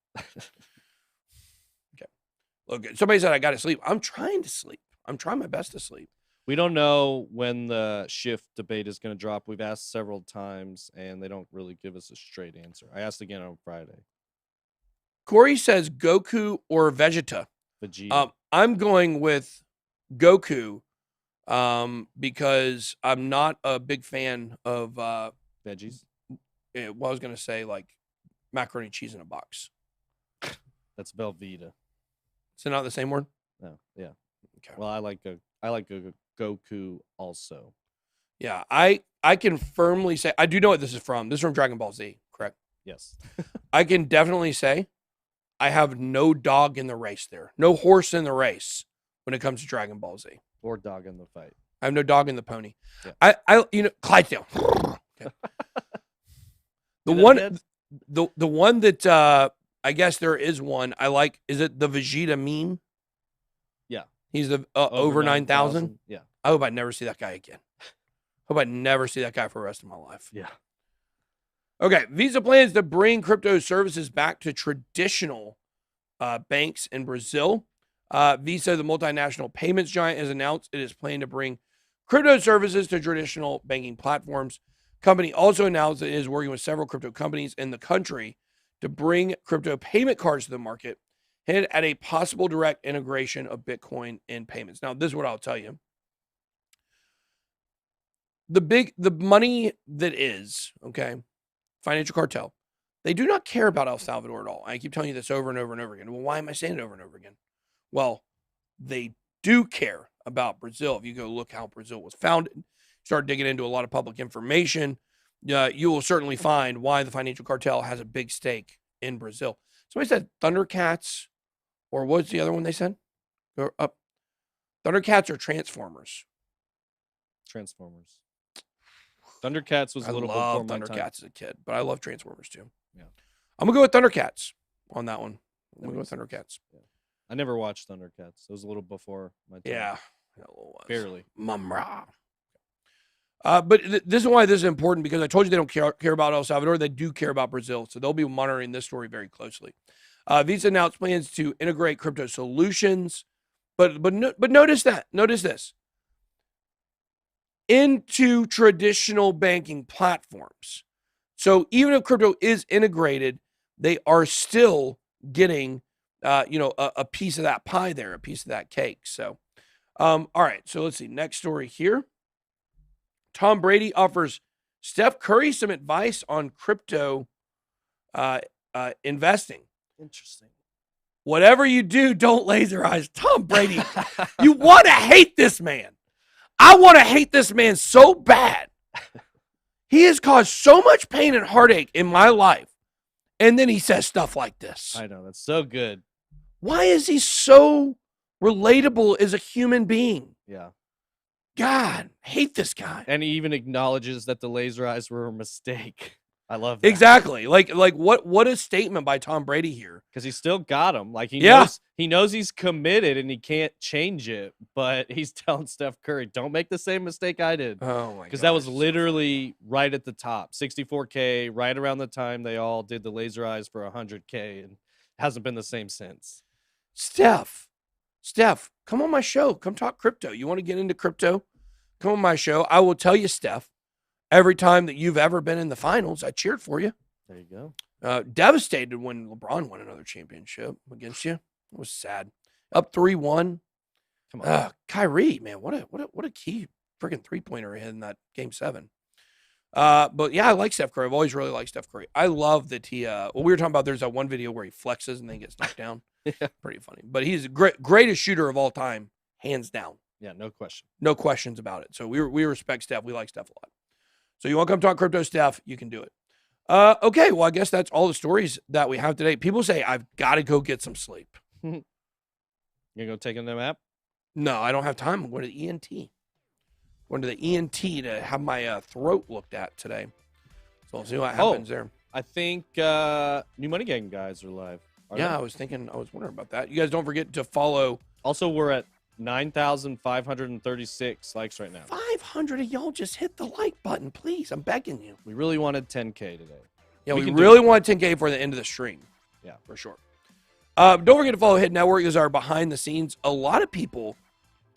Speaker 1: Okay. Look, somebody said I got to sleep. I'm trying to sleep. I'm trying my best to sleep.
Speaker 2: We don't know when the shift debate is going to drop. We've asked several times, and they don't really give us a straight answer. I asked again on Friday.
Speaker 1: Corey says Goku or Vegeta.
Speaker 2: Vegeta.
Speaker 1: I'm going with Goku because I'm not a big fan of
Speaker 2: Veggies.
Speaker 1: I was going to say like macaroni and cheese in a box.
Speaker 2: That's Velveeta.
Speaker 1: Is it not the same word?
Speaker 2: No. Yeah.
Speaker 1: Okay.
Speaker 2: Well, I like a Goku also.
Speaker 1: Yeah, I can firmly say I do know what this is from. This is from Dragon Ball Z, correct?
Speaker 2: Yes.
Speaker 1: I can definitely say I have no dog in the race there. No horse in the race when it comes to Dragon Ball Z.
Speaker 2: Or dog in the fight.
Speaker 1: I have no dog in the pony.
Speaker 2: Yeah.
Speaker 1: I Clydesdale. Okay. The one that I guess there is one I like. Is it the Vegeta meme?
Speaker 2: Yeah.
Speaker 1: He's the over 9,000.
Speaker 2: Yeah.
Speaker 1: I hope I never see that guy again. Hope I never see that guy for the rest of my life.
Speaker 2: Yeah.
Speaker 1: Okay. Visa plans to bring crypto services back to traditional banks in Brazil. Visa, the multinational payments giant, has announced it is planning to bring crypto services to traditional banking platforms. Company also announced that it is working with several crypto companies in the country to bring crypto payment cards to the market, hinted at a possible direct integration of Bitcoin in payments. Now, this is what I'll tell you. The money that is, okay, financial cartel, they do not care about El Salvador at all. I keep telling you this over and over and over again. Well, why am I saying it over and over again? Well, they do care about Brazil. If you go look how Brazil was founded, start digging into a lot of public information, you will certainly find why the financial cartel has a big stake in Brazil. Somebody said Thundercats, or what's the other one they said? Thundercats or Transformers?
Speaker 2: Transformers. Thundercats was a little before my time.
Speaker 1: Thundercats as a kid, but I love Transformers too.
Speaker 2: Yeah.
Speaker 1: I'm going to go with Thundercats on that one. I'm going to go with Thundercats.
Speaker 2: Yeah. I never watched Thundercats. It was a little before my time.
Speaker 1: Yeah.
Speaker 2: Barely.
Speaker 1: Mumra. But this is why this is important, because I told you they don't care about El Salvador. They do care about Brazil. So they'll be monitoring this story very closely. Visa announced plans to integrate crypto solutions. But notice that. Notice this. Into traditional banking platforms. So even if crypto is integrated, they are still getting a piece of that pie there, a piece of that cake. So all right, so let's see. Next story here. Tom Brady offers Steph Curry some advice on crypto investing.
Speaker 2: Interesting.
Speaker 1: Whatever you do, don't laser eyes. Tom Brady, you want to hate this man. I want to hate this man so bad. He has caused so much pain and heartache in my life. And then he says stuff like this.
Speaker 2: I know. That's so good.
Speaker 1: Why is he so relatable as a human being?
Speaker 2: Yeah.
Speaker 1: God, hate this guy.
Speaker 2: And he even acknowledges that the laser eyes were a mistake. I love that.
Speaker 1: Exactly. Like what a statement by Tom Brady here.
Speaker 2: Because he still got him. Like he knows he's committed and he can't change it. But he's telling Steph Curry, don't make the same mistake I did.
Speaker 1: Oh my god.
Speaker 2: Because that was literally right at the top. 64K, right around the time they all did the laser eyes for 100K, and hasn't been the same since.
Speaker 1: Steph, come on my show. Come talk crypto. You want to get into crypto? Come on my show. I will tell you, Steph, Every time that you've ever been in the finals, I cheered for you.
Speaker 2: There you go.
Speaker 1: Devastated when LeBron won another championship against you. It was sad. Up 3-1.
Speaker 2: Come on.
Speaker 1: Kyrie, man, what a key freaking 3-pointer hit in that game 7. But yeah, I like Steph Curry. I've always really liked Steph Curry. I love that he. Well, we were talking about there's that one video where he flexes and then gets knocked down.
Speaker 2: Yeah.
Speaker 1: Pretty funny. But he's the greatest shooter of all time, hands down.
Speaker 2: Yeah, no question.
Speaker 1: No questions about it. So we respect Steph. We like Steph a lot. So you want to come talk crypto, Steph? You can do it. Okay, well, I guess that's all the stories that we have today. People say I've got to go get some sleep.
Speaker 2: You gonna go take a nap?
Speaker 1: No, I don't have time. I'm going to the ENT. Going to the ENT to have my throat looked at today. So we'll see what happens there.
Speaker 2: I think New Money Gang guys are live.
Speaker 1: I was wondering about that. You guys don't forget to follow.
Speaker 2: Also, we're at 9,536 likes right now.
Speaker 1: 500 of y'all just hit the like button, please. I'm begging you.
Speaker 2: We really wanted 10K today.
Speaker 1: Yeah, we really want 10K for the end of the stream.
Speaker 2: Yeah,
Speaker 1: for sure. Don't forget to follow Hit Network. These are behind the scenes. A lot of people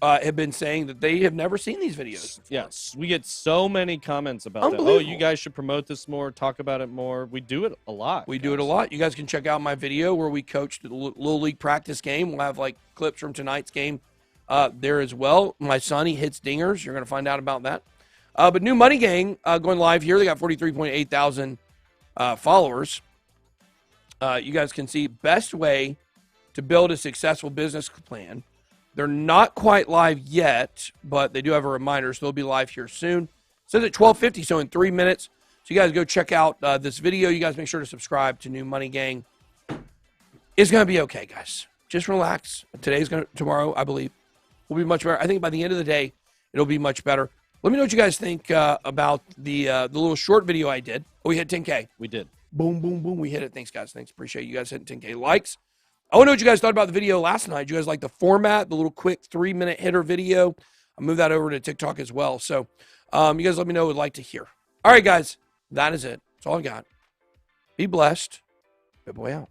Speaker 1: have been saying that they have never seen these videos before.
Speaker 2: Yes, we get so many comments about that. Oh, you guys should promote this more, talk about it more. We do it a lot.
Speaker 1: We do it a lot. You guys can check out my video where we coached the Little League practice game. We'll have like clips from tonight's game there as well. My son, he hits dingers. You're going to find out about that. But New Money Gang going live here. They got 43.8 thousand followers. You guys can see best way to build a successful business plan. They're not quite live yet, but they do have a reminder, so they'll be live here soon. It says at 12:50, so in 3 minutes. So you guys go check out this video. You guys make sure to subscribe to New Money Gang. It's going to be okay, guys. Just relax. Tomorrow, I believe, will be much better. I think by the end of the day, it'll be much better. Let me know what you guys think about the little short video I did. Oh, we hit 10K.
Speaker 2: We did.
Speaker 1: Boom, boom, boom. We hit it. Thanks, guys. Thanks. Appreciate you guys hitting 10K likes. I want to know what you guys thought about the video last night. You guys like the format, the little quick 3-minute hitter video? I'll move that over to TikTok as well. So you guys let me know what you'd like to hear. All right, guys. That is it. That's all I got. Be blessed. BitBoy out.